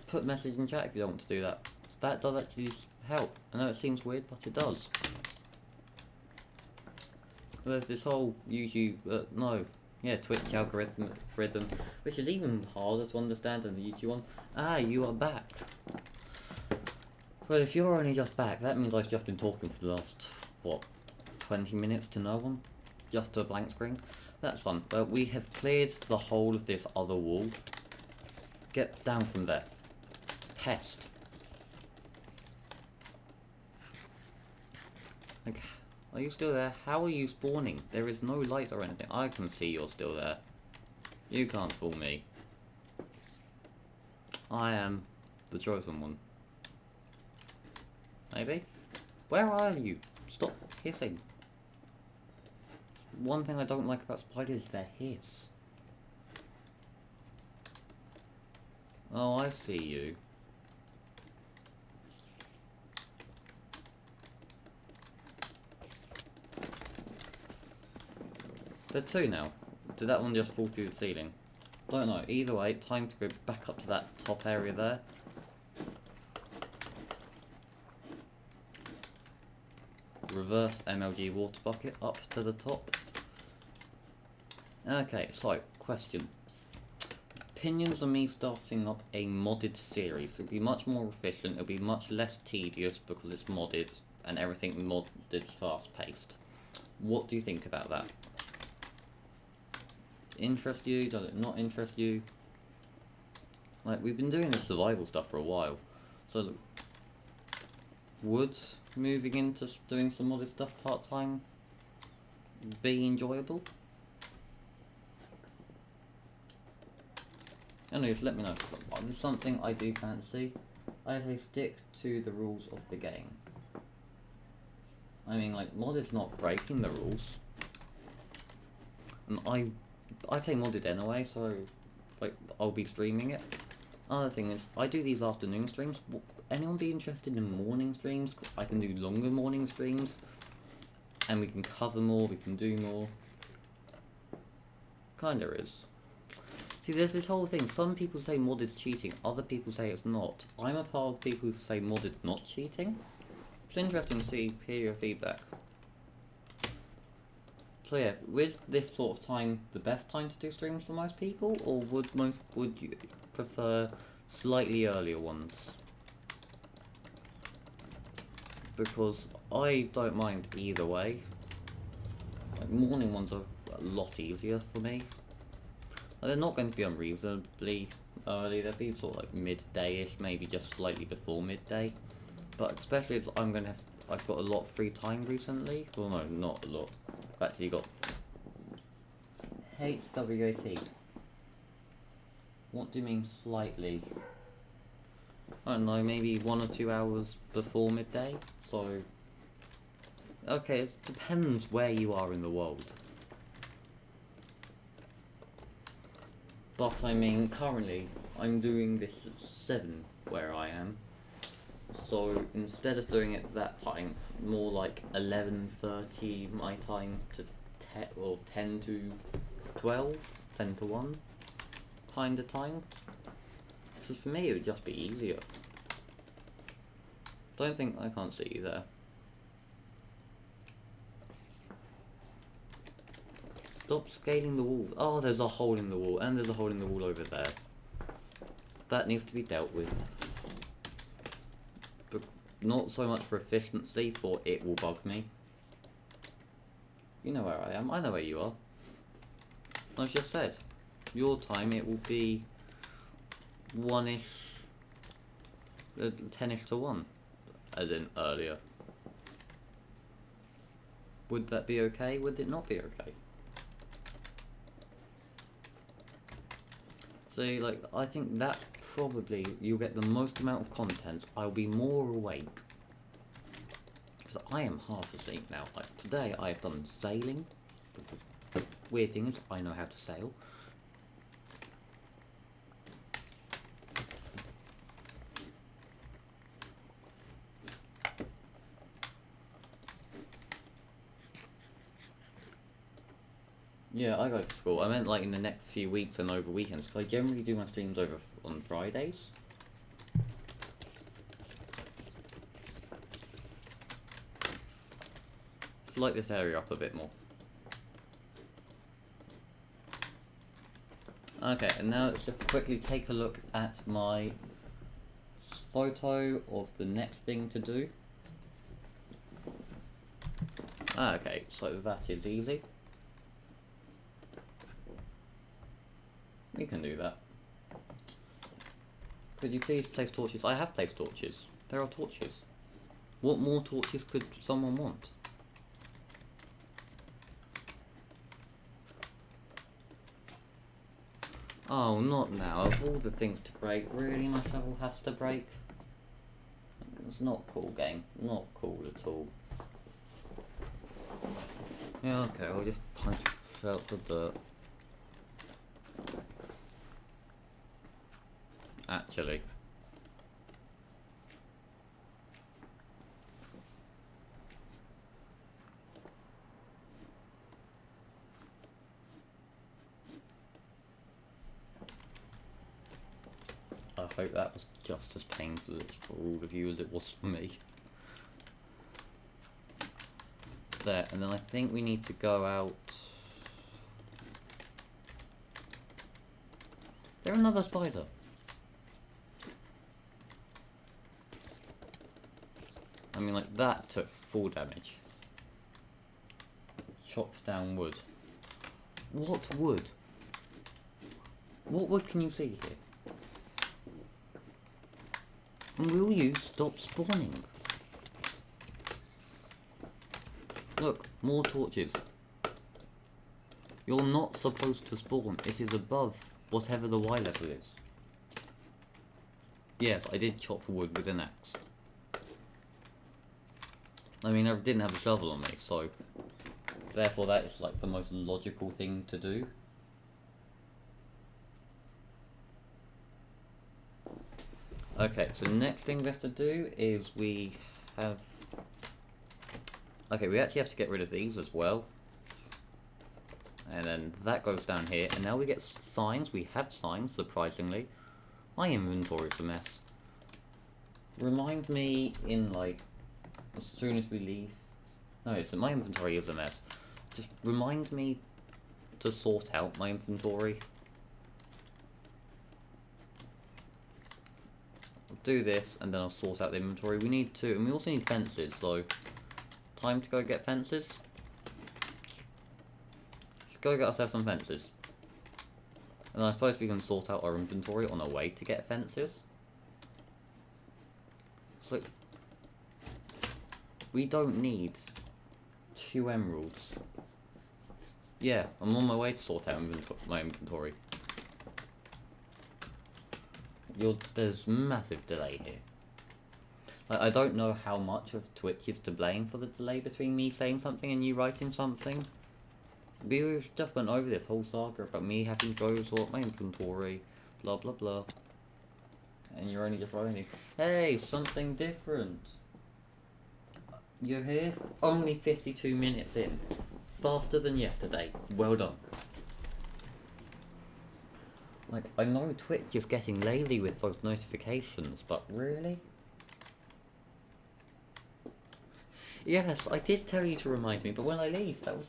put message in chat if you don't want to do that. That does actually help. I know it seems weird, but it does. There's this whole YouTube, Twitch algorithm, which is even harder to understand than the YouTube one. Ah, you are back. Well, if you're only just back, that means I've just been talking for the last, 20 minutes to no one? Just a blank screen? That's fun. But we have cleared the whole of this other wall. Get down from there. Pest. Like, are you still there? How are you spawning? There is no light or anything. I can see you're still there. You can't fool me. I am the chosen one. Maybe? Where are you? Stop hissing. One thing I don't like about spiders is their hiss. Oh, I see you. There are two now. Did that one just fall through the ceiling? Don't know. Either way, time to go back up to that top area there. Reverse MLG water bucket up to the top. Okay, so, questions. Opinions on me starting up a modded series. It'll be much more efficient, it'll be much less tedious because it's modded and everything modded is fast paced. What do you think about that? Interest you? Does it not interest you? Like, we've been doing this survival stuff for a while, so would moving into doing some modded stuff part-time be enjoyable? Anyways, let me know. There's something I do fancy. I say stick to the rules of the game. I mean, like, modded's not breaking the rules. And I play modded anyway, so, like, I'll be streaming it. Other thing is, I do these afternoon streams. Anyone be interested in morning streams? I can do longer morning streams. And we can cover more, we can do more. Kinda is. See, there's this whole thing. Some people say modded's cheating, other people say it's not. I'm a part of people who say modded's not cheating. It's interesting to hear your feedback. So yeah, with this sort of time the best time to do streams for most people, or would you prefer slightly earlier ones? Because I don't mind either way. Like, morning ones are a lot easier for me. They're not going to be unreasonably early, they'll be sort of like midday-ish, maybe just slightly before midday. But especially if I've got a lot of free time recently. Well, no, not a lot. I've actually got HWAT. What do you mean slightly? I don't know, maybe 1 or 2 hours before midday. So, okay, it depends where you are in the world. But I mean, currently, I'm doing this at 7 where I am. So instead of doing it that time, more like 11:30 my time to 10 to 12, 10 to 1 kind of time. So for me, it would just be easier. I can't see you there. Stop scaling the wall. Oh, there's a hole in the wall, and there's a hole in the wall over there. That needs to be dealt with. But not so much for efficiency, for it will bug me. You know where I am. I know where you are. I've just said. Your time, it will be 1-ish, 10-ish to 1, as in earlier. Would that be okay? Would it not be okay? So, like, I think that probably you'll get the most amount of content. I'll be more awake. Because I am half asleep now. Like, today I have done sailing. Because the weird thing is, I know how to sail. Yeah, I go to school. I meant like in the next few weeks and over weekends, because I generally do my streams over on Fridays. Light this area up a bit more. Okay, and now let's just quickly take a look at my photo of the next thing to do. Okay, so that is easy. We can do that. Could you please place torches? I have placed torches. There are torches. What more torches could someone want? Oh, not now. Of all the things to break, really my shovel has to break? It's not cool, game. Not cool at all. Yeah, okay, I'll just punch out the dirt. Actually. I hope that was just as painful for all of you as it was for me. There, and then I think we need to go out. There's another spider. I mean, like, that took full damage. Chop down wood. What wood? What wood can you see here? And will you stop spawning? Look, more torches. You're not supposed to spawn. It is above whatever the Y level is. Yes, I did chop wood with an axe. I mean, I didn't have a shovel on me, so therefore that is like the most logical thing to do. Okay, so the next thing we have to do is we have... Okay, we actually have to get rid of these as well. And then that goes down here, and now we get signs. We have signs, surprisingly. My inventory's a mess. Remind me in, like, as soon as we leave... No, so my inventory is a mess. Just remind me to sort out my inventory. I'll do this, and then I'll sort out the inventory. We need two, and we also need fences, so... Time to go get fences. Let's go get ourselves some fences. And I suppose we can sort out our inventory on our way to get fences. So... We don't need 2 emeralds. Yeah, I'm on my way to sort out my inventory. There's massive delay here. Like, I don't know how much of Twitch is to blame for the delay between me saying something and you writing something. We just went over this whole saga about me having to go sort my inventory, blah blah blah. And you're only just writing, hey, something different. You're here? Only 52 minutes in. Faster than yesterday. Well done. Like, I know Twitch is getting lazy with those notifications, but really? Yes, I did tell you to remind me, but when I leave, that was...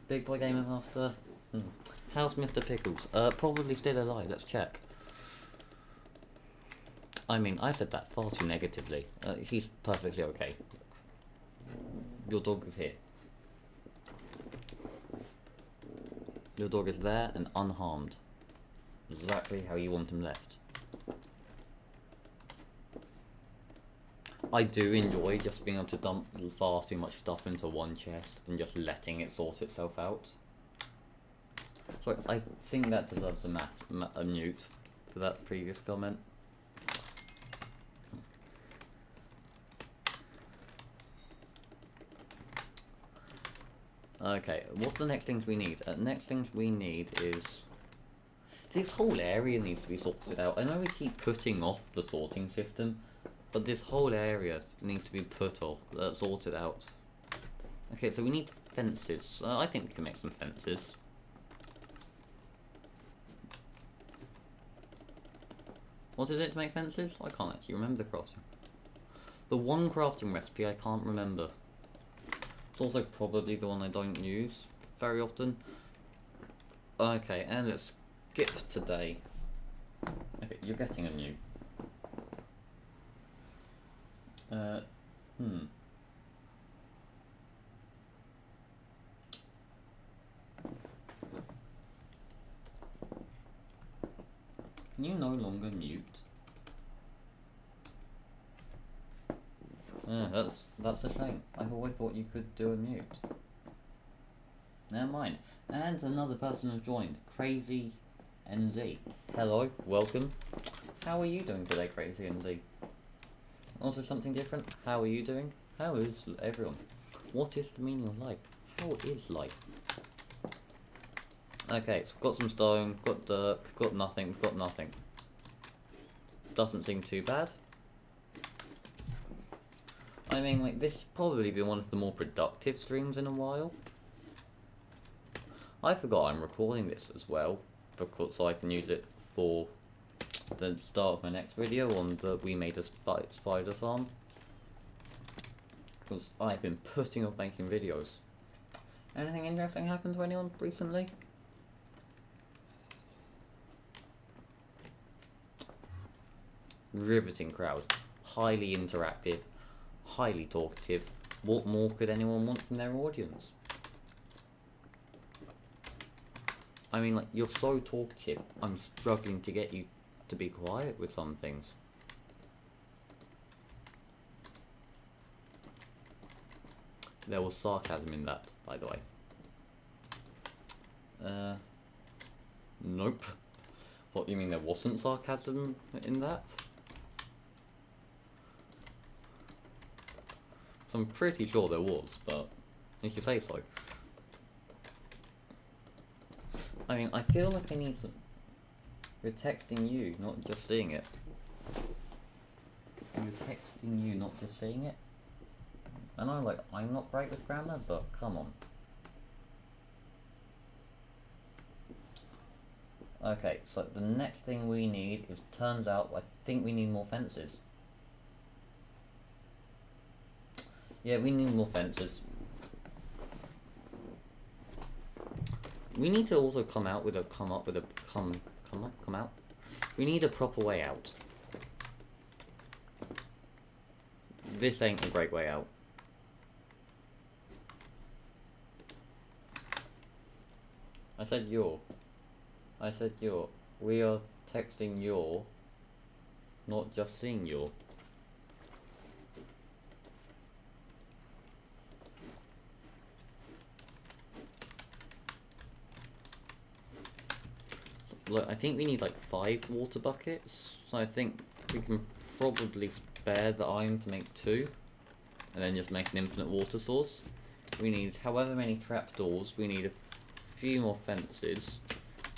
Big Boy Gamer Master. How's Mr. Pickles? Probably still alive, let's check. I mean, I said that far too negatively. He's perfectly okay. Your dog is here. Your dog is there and unharmed. Exactly how you want him left. I do enjoy just being able to dump far too much stuff into one chest and just letting it sort itself out. So I think that deserves a mute for that previous comment. Okay, what's the next things we need? Next things we need is... This whole area needs to be sorted out. I know we keep putting off the sorting system, but this whole area needs to be sorted out. Okay, so we need fences. I think we can make some fences. What is it to make fences? I can't actually remember the crafting. The one crafting recipe I can't remember. It's also probably the one I don't use very often. Okay, and let's skip today. Okay, you're getting a new. Can you no longer mute? That's a shame. I always thought you could do a mute. Never mind. And another person has joined. Crazy NZ. Hello, welcome. How are you doing today, Crazy NZ? Also something different. How are you doing? How is everyone? What is the meaning of life? How is life? Okay, so we've got some stone, got dirt, we've got nothing, we've got nothing. Doesn't seem too bad. I mean, like, this should probably be one of the more productive streams in a while. I forgot I'm recording this as well, because so I can use it for the start of my next video on the We Made a Spider Farm. Because I've been putting off making videos. Anything interesting happened to anyone recently? Riveting crowd. Highly interactive. Highly talkative. What more could anyone want from their audience? I mean, like, you're so talkative, I'm struggling to get you to be quiet with some things. There was sarcasm in that, by the way. Nope. What, you mean there wasn't sarcasm in that? So I'm pretty sure there was, but if you say so. I mean, I feel like I need some... We're texting you, not just seeing it. We're texting you, not just seeing it. I know, like, I'm not great with grammar, but come on. Okay, so the next thing we need is, turns out, I think we need more fences. Yeah, we need more fences. We need to also come out with a come out. We need a proper way out. This ain't a great way out. I said your. I said your. We are texting your, not just seeing your. Look, I think we need like 5 water buckets, so I think we can probably spare the iron to make 2, and then just make an infinite water source. We need however many trapdoors, we need a few more fences,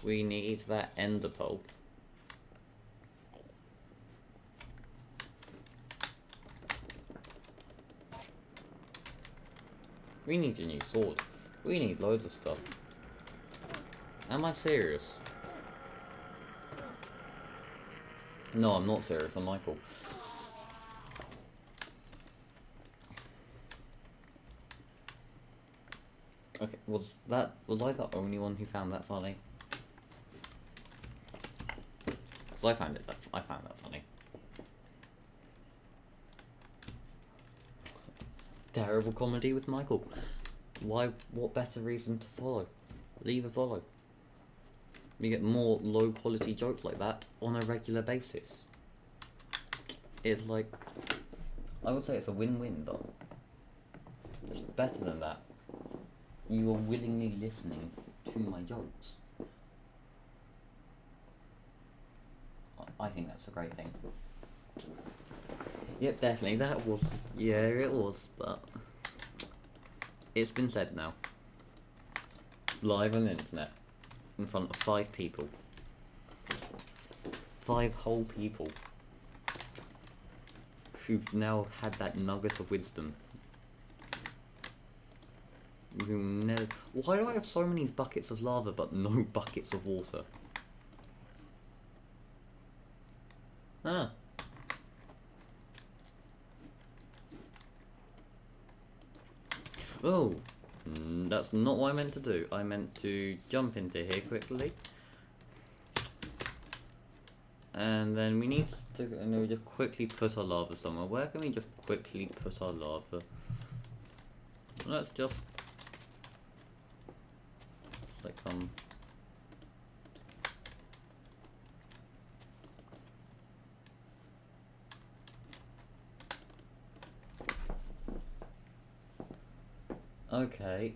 we need that ender pearl. We need a new sword. We need loads of stuff. Am I serious? No, I'm not serious, I'm Michael. Okay, was I the only one who found that funny? I found that funny. Terrible comedy with Michael. Why? What better reason to follow? Leave a follow. You get more low quality jokes like that on a regular basis. It's like, I would say it's a win-win, but it's better than that. You are willingly listening to my jokes. I think that's a great thing. Yep, definitely, that was, yeah, it was, but it's been said now. live on the internet in front of 5 people. 5 whole people who've now had that nugget of wisdom. Who never. Why do I have so many buckets of lava but no buckets of water? Ah. Oh, that's not what I meant to do. I meant to jump into here quickly. And then we need to just quickly put our lava somewhere. Where can we just quickly put our lava? Let's just like okay.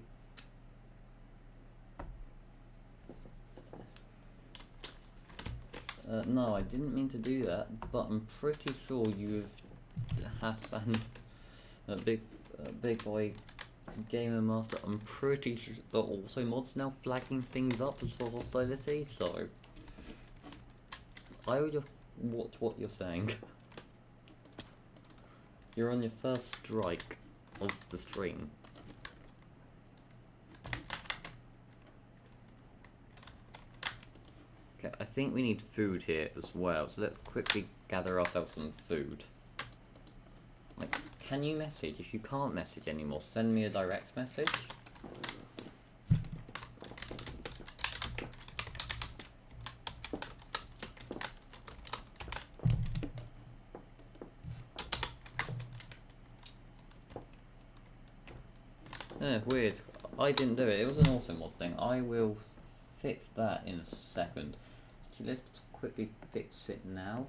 No, I didn't mean to do that, but I'm pretty sure you've Hassan, big boy gamer master. I'm pretty sure that also mods now flagging things up as for hostility. So I will just watch what you're saying. You're on your first strike of the stream. Okay, I think we need food here as well, so let's quickly gather ourselves some food. Like, can you message? If you can't message anymore, send me a direct message. Weird. I didn't do it. It was an auto mod thing. I will fix that in a second. So let's quickly fix it now.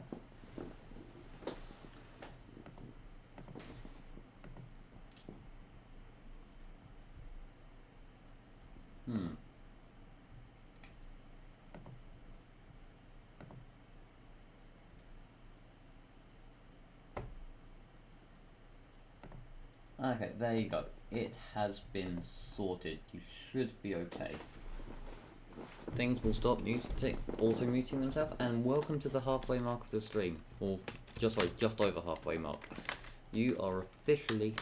Okay, there you go. It has been sorted. You should be okay. Things will stop auto-muting themselves, and welcome to the halfway mark of the stream. Or, just over halfway mark. You are officially...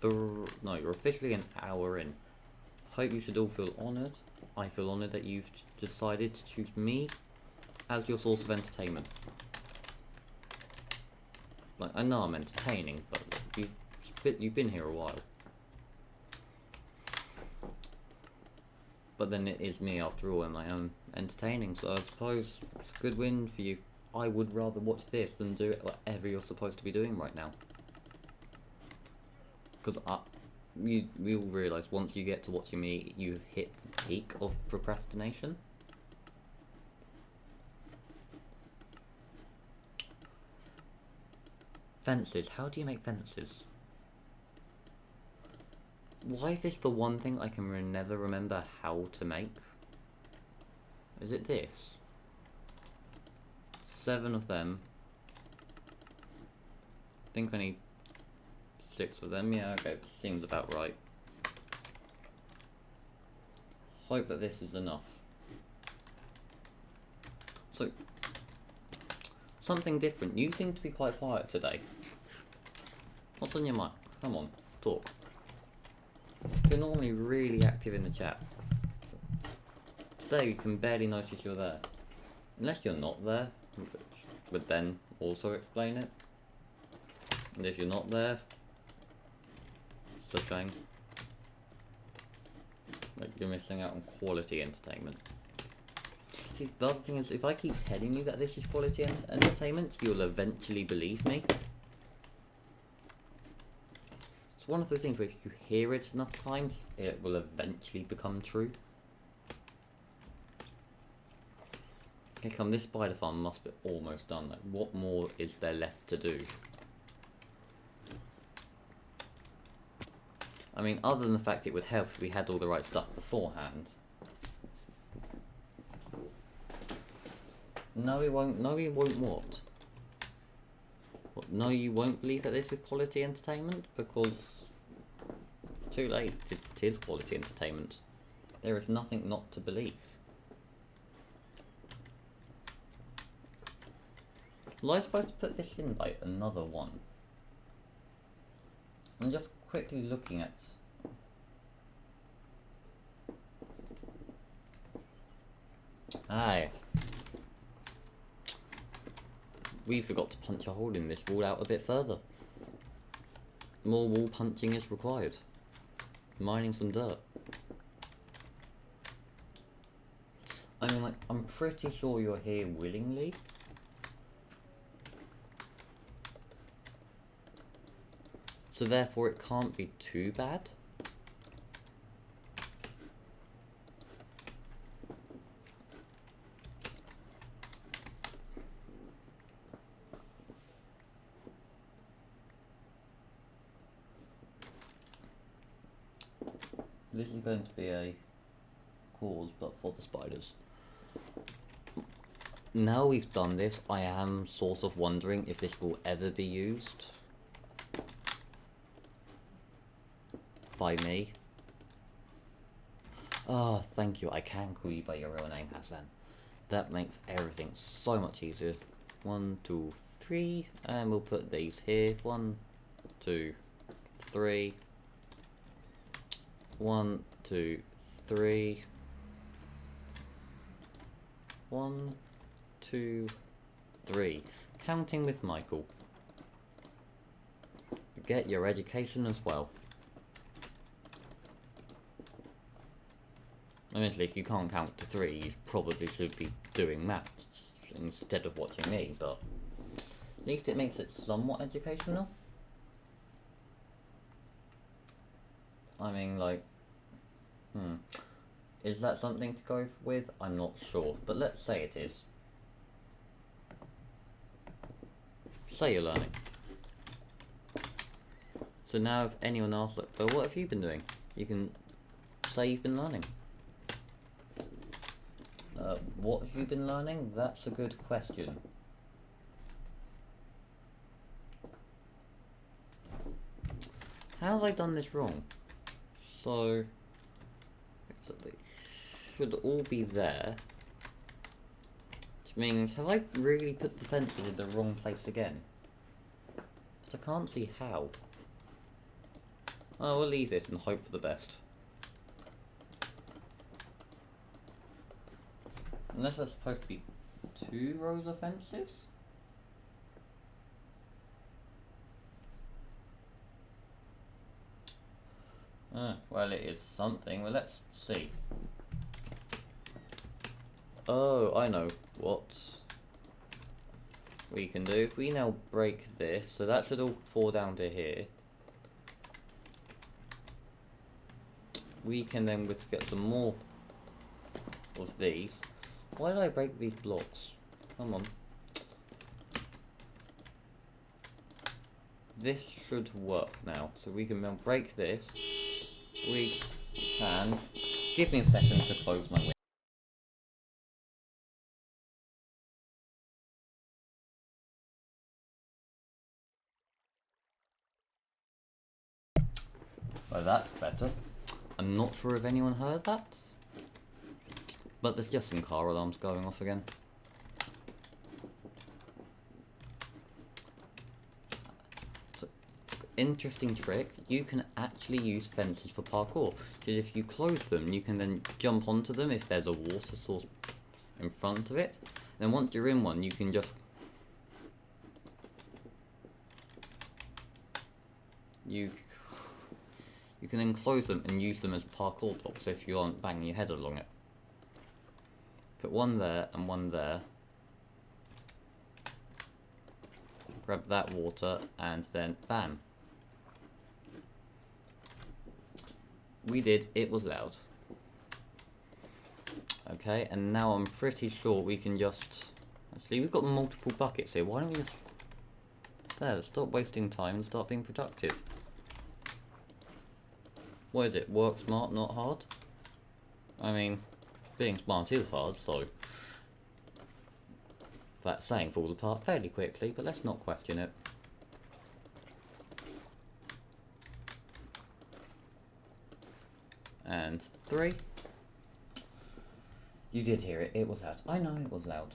you're officially an hour in. Hope you should all feel honoured. I feel honoured that you've decided to choose me as your source of entertainment. Like, I know I'm entertaining, but you've been here a while. But then it is me after all, and I am entertaining, so I suppose it's a good win for you. I would rather watch this than do whatever you're supposed to be doing right now. Because you'll realise once you get to watching me, you've hit the peak of procrastination. Fences. How do you make fences? Why is this the one thing I can never remember how to make? Is it this? 7 of them. I think I need 6 of them. Yeah, okay, seems about right. Hope that this is enough. So, something different. You seem to be quite quiet today. What's on your mind? Come on, talk. You're normally really active in the chat. Today we can barely notice you're there. Unless you're not there, which would then also explain it. And if you're not there, it's a shame. Like, you're missing out on quality entertainment. See, the other thing is, if I keep telling you that this is quality entertainment, you'll eventually believe me. It's one of the things where if you hear it enough times, it will eventually become true. Okay, come, this spider farm must be almost done. Like, what more is there left to do? I mean, other than the fact it would help if we had all the right stuff beforehand. No, we won't. No, we won't what? What? No, you won't believe that this is quality entertainment? Because... too late. It is quality entertainment. There is nothing not to believe. Was I supposed to put this in by another one? I'm just quickly looking at... Aye. We forgot to punch a hole in this wall out a bit further. More wall punching is required. Mining some dirt. I mean, like, I'm pretty sure you're here willingly. So therefore it can't be too bad. This is going to be a cause, but for the spiders. Now we've done this, I am sort of wondering if this will ever be used by me. Ah, thank you, I can call you by your real name, Hassan. That makes everything so much easier. 1, 2, 3, and we'll put these here. 1, 2, 3. 1, 2, 3. 1, 2, 3. Counting with Michael. Get your education as well. Honestly, if you can't count to 3, you probably should be doing maths instead of watching me, but at least it makes it somewhat educational. I mean, like, is that something to go with? I'm not sure, but let's say it is. Say you're learning. So now if anyone asks, like, well, what have you been doing? You can say you've been learning. What have you been learning? That's a good question. How have I done this wrong? So they should all be there. Which means, have I really put the fences in the wrong place again? But I can't see how. Oh, we'll leave this and hope for the best. Unless there's supposed to be 2 rows of fences? Well, it is something. Well, let's see. Oh, I know what we can do. If we now break this, so that should all fall down to here. We can then get some more of these. Why did I break these blocks? Come on. This should work now. So we can now break this. We can. Give me a second to close my window. Well, that's better. I'm not sure if anyone heard that. But there's just some car alarms going off again. So, interesting trick, you can actually use fences for parkour. Because if you close them, you can then jump onto them if there's a water source in front of it. Then once you're in one, you can just... You can then close them and use them as parkour blocks if you aren't banging your head along it. Put one there and one there. Grab that water and then bam. We did, it was loud. Okay, and now I'm pretty sure we can just... Actually, we've got multiple buckets here. Why don't we just... There, stop wasting time and start being productive. What is it? Work smart, not hard? I mean... Being smart is hard, so that saying falls apart fairly quickly, but let's not question it. And 3. You did hear it. It was loud. I know it was loud.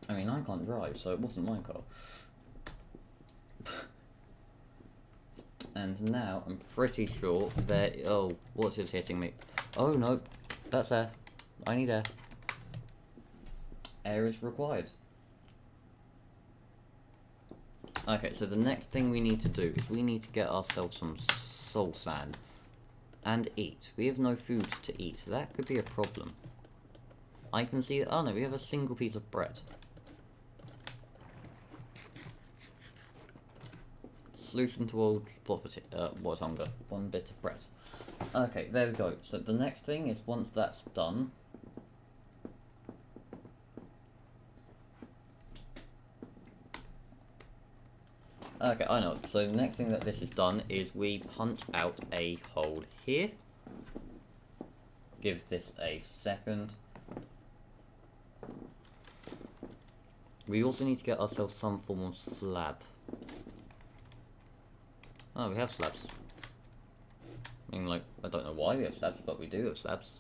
I mean, I can't drive, so it wasn't my car. And now I'm pretty sure that... Oh, what's this hitting me? Oh no, that's air. I need air. Air is required. Okay, so the next thing we need to do is we need to get ourselves some soul sand and eat. We have no food to eat, so that could be a problem. I can see... Oh no, we have a single piece of bread. Solution to old what hunger. One bit of bread. Okay, there we go. So the next thing is once that's done. Okay, I know. So the next thing that this is done is we punch out a hole here. Give this a second. We also need to get ourselves some form of slab. Oh, we have slabs. I mean, like, I don't know why we have slabs, but we do have slabs.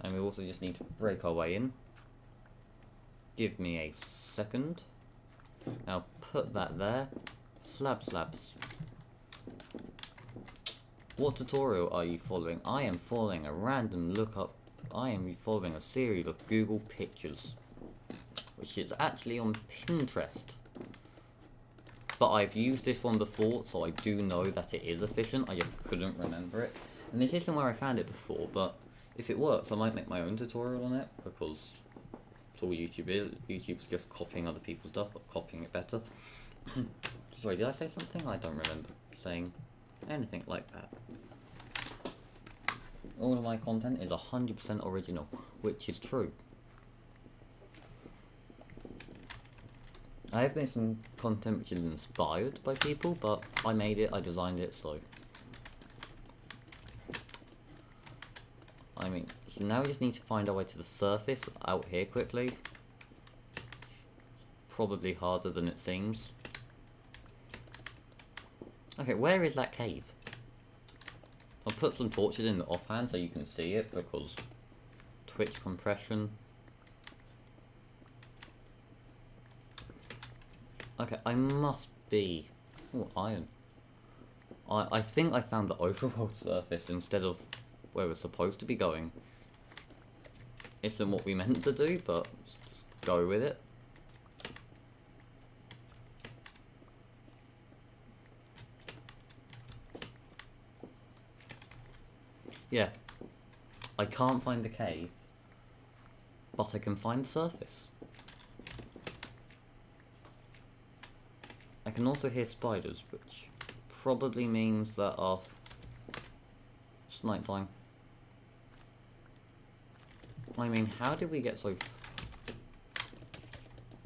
And we also just need to break our way in. Give me a second. Now put that there. Slabs. What tutorial are you following? I am following a random lookup. I am following a series of Google pictures, which is actually on Pinterest. But I've used this one before, so I do know that it is efficient. I just couldn't remember it. And this isn't where I found it before, but if it works, I might make my own tutorial on it, because it's all YouTube is. YouTube's just copying other people's stuff, but copying it better. Sorry, did I say something? I don't remember saying anything like that. All of my content is 100% original, which is true. I have made some content which is inspired by people, but I made it, I designed it, so... I mean, so now we just need to find our way to the surface out here quickly. Probably harder than it seems. Okay, where is that cave? I'll put some torches in the offhand so you can see it, because Twitch compression. Okay, I must be... Oh, iron. I think I found the overworld surface instead of where we're supposed to be going. Isn't what we meant to do, but just go with it. Yeah. I can't find the cave, but I can find the surface. I can also hear spiders, which probably means that it's night time. I mean, how did we get so...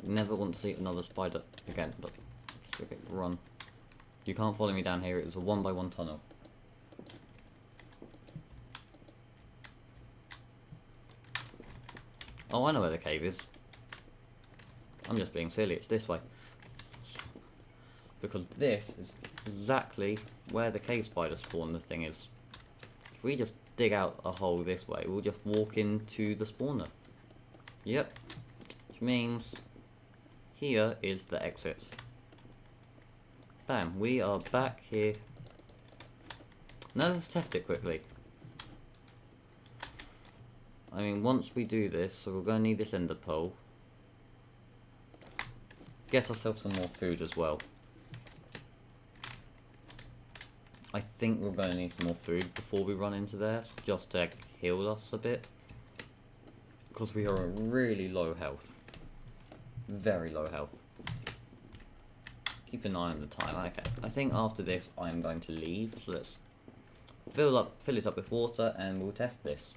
Never want to see another spider again, but... Okay, run. You can't follow me down here, it was a 1x1 tunnel. Oh, I know where the cave is. I'm just being silly, it's this way. Because this is exactly where the cave spider spawn the thing is. If we just dig out a hole this way, we'll just walk into the spawner. Yep. Which means here is the exit. Bam, we are back here. Now let's test it quickly. I mean, once we do this, so we're going to need this ender pearl. Get ourselves some more food as well. I think we're going to need some more food before we run into there, just to heal us a bit. Because we are at really low health. Very low health. Keep an eye on the time. Okay, I think after this I'm going to leave. So let's fill it up with water and we'll test this.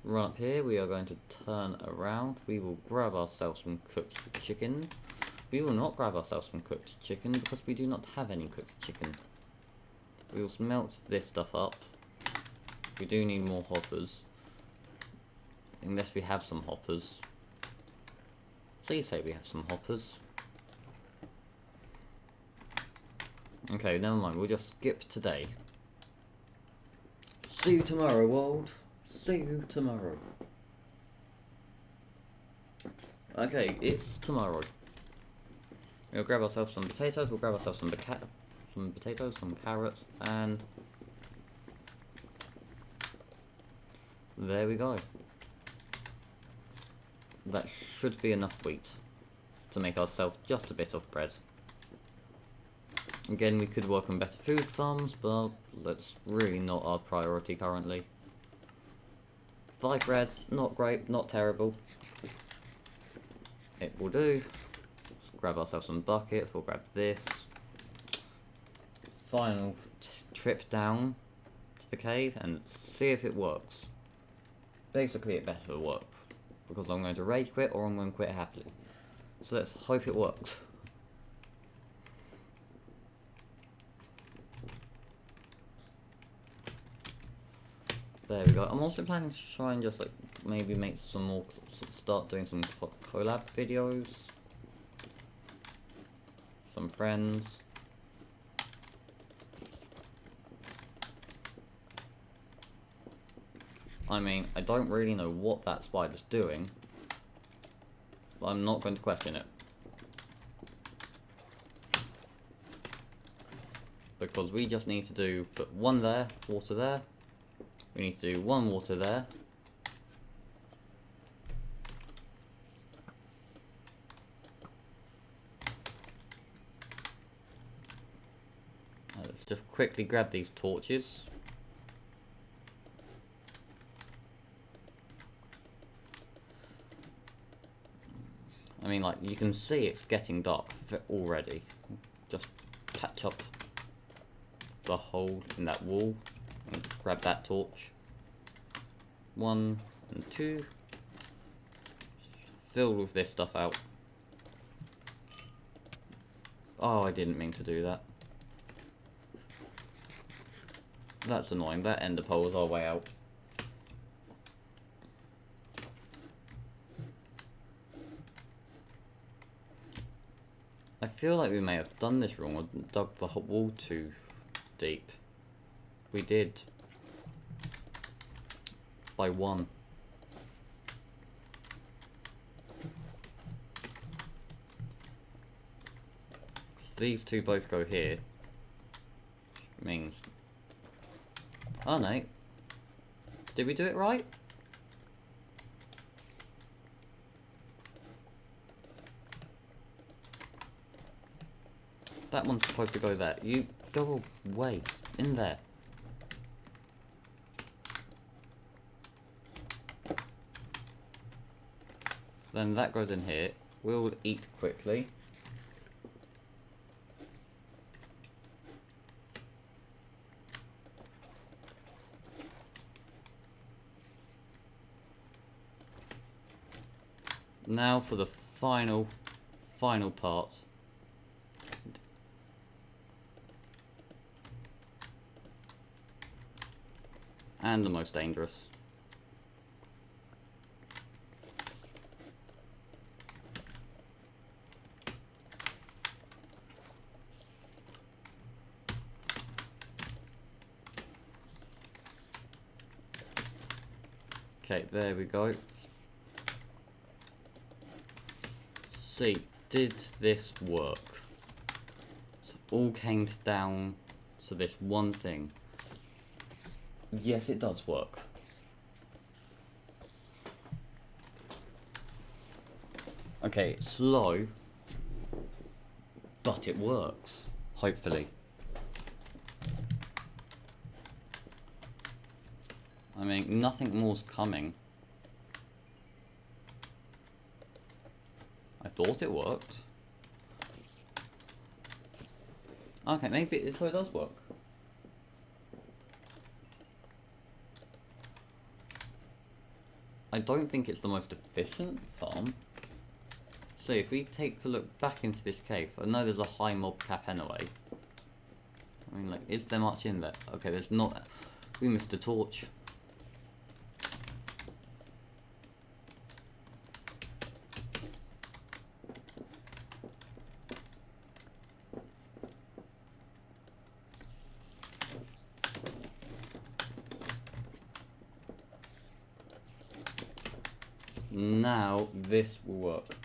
Run up here, we are going to turn around. We will grab ourselves some cooked chicken. We will not grab ourselves some cooked chicken because we do not have any cooked chicken. We will smelt this stuff up. We do need more hoppers. Unless we have some hoppers. Please say we have some hoppers. Okay, never mind. We'll just skip today. See you tomorrow, world. See you tomorrow. Okay, it's tomorrow. We'll grab ourselves some potatoes. We'll grab ourselves some potatoes, some carrots, and there we go. That should be enough wheat to make ourselves just a bit of bread. Again, we could work on better food farms, but that's really not our priority currently. 5 bread, not great, not terrible. It will do. Let's grab ourselves some buckets, we'll grab this. Final trip down to the cave and see if it works. Basically, it better work, because I'm going to rage quit or I'm going to quit happily. So let's hope it works. There we go. I'm also planning to try and just like maybe make some more, start doing some collab videos. Some friends. I mean, I don't really know what that spider's doing, but I'm not going to question it. Because we just need to put 1 there, water there. We need to do 1 water there. Let's just quickly grab these torches. I mean, like, you can see it's getting dark already. Just patch up the hole in that wall. And grab that torch. 1 and 2. Fill with this stuff out. Oh, I didn't mean to do that. That's annoying. That ender pearl is our way out. I feel like we may have done this wrong or dug the wall too deep. We did. By 1. These two both go here. Means... Oh no. Did we do it right? That one's supposed to go there. You go away. In there. Then that goes in here. We'll eat quickly. Now for the final part. And the most dangerous. Okay, there we go. See, did this work? So all came down to this one thing. Yes, it does work. Okay, it's slow, but it works, hopefully. I mean, nothing more's coming. I thought it worked. Okay, maybe so it does work. I don't think it's the most efficient farm. So if we take a look back into this cave, I know there's a high mob cap anyway. I mean, like, is there much in there? Okay, there's not. We missed a torch. Now this will work.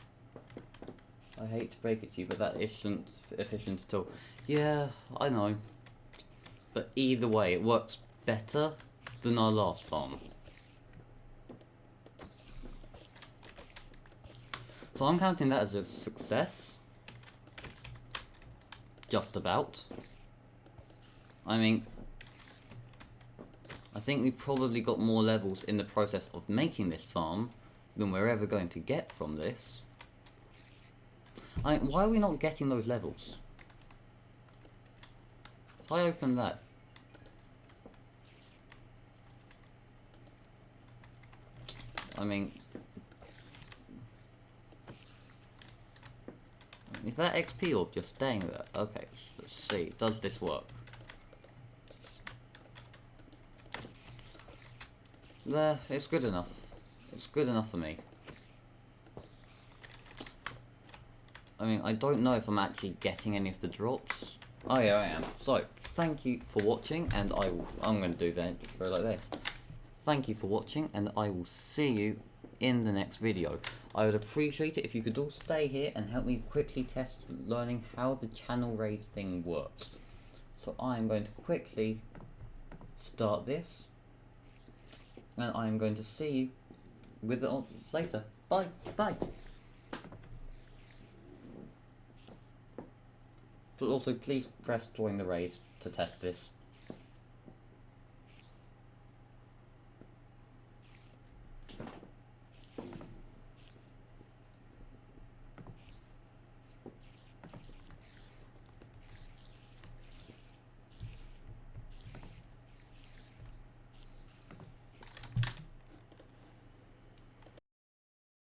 I hate to break it to you, but that isn't efficient at all. Yeah, I know. But either way, it works better than our last farm. So I'm counting that as a success. Just about. I mean, I think we probably got more levels in the process of making this farm than we're ever going to get from this. Why are we not getting those levels? If I open that... I mean... Is that XP orb just staying there? Okay, let's see. Does this work? There, it's good enough. It's good enough for me. I mean, I don't know if I'm actually getting any of the drops. Oh yeah, I am. So, thank you for watching, and I'm going to do that like this. Thank you for watching, and I will see you in the next video. I would appreciate it if you could all stay here and help me quickly test learning how the channel raise thing works. So I'm going to quickly start this, and I'm going to see you with it later. Bye, bye. But also please press join the raid to test this.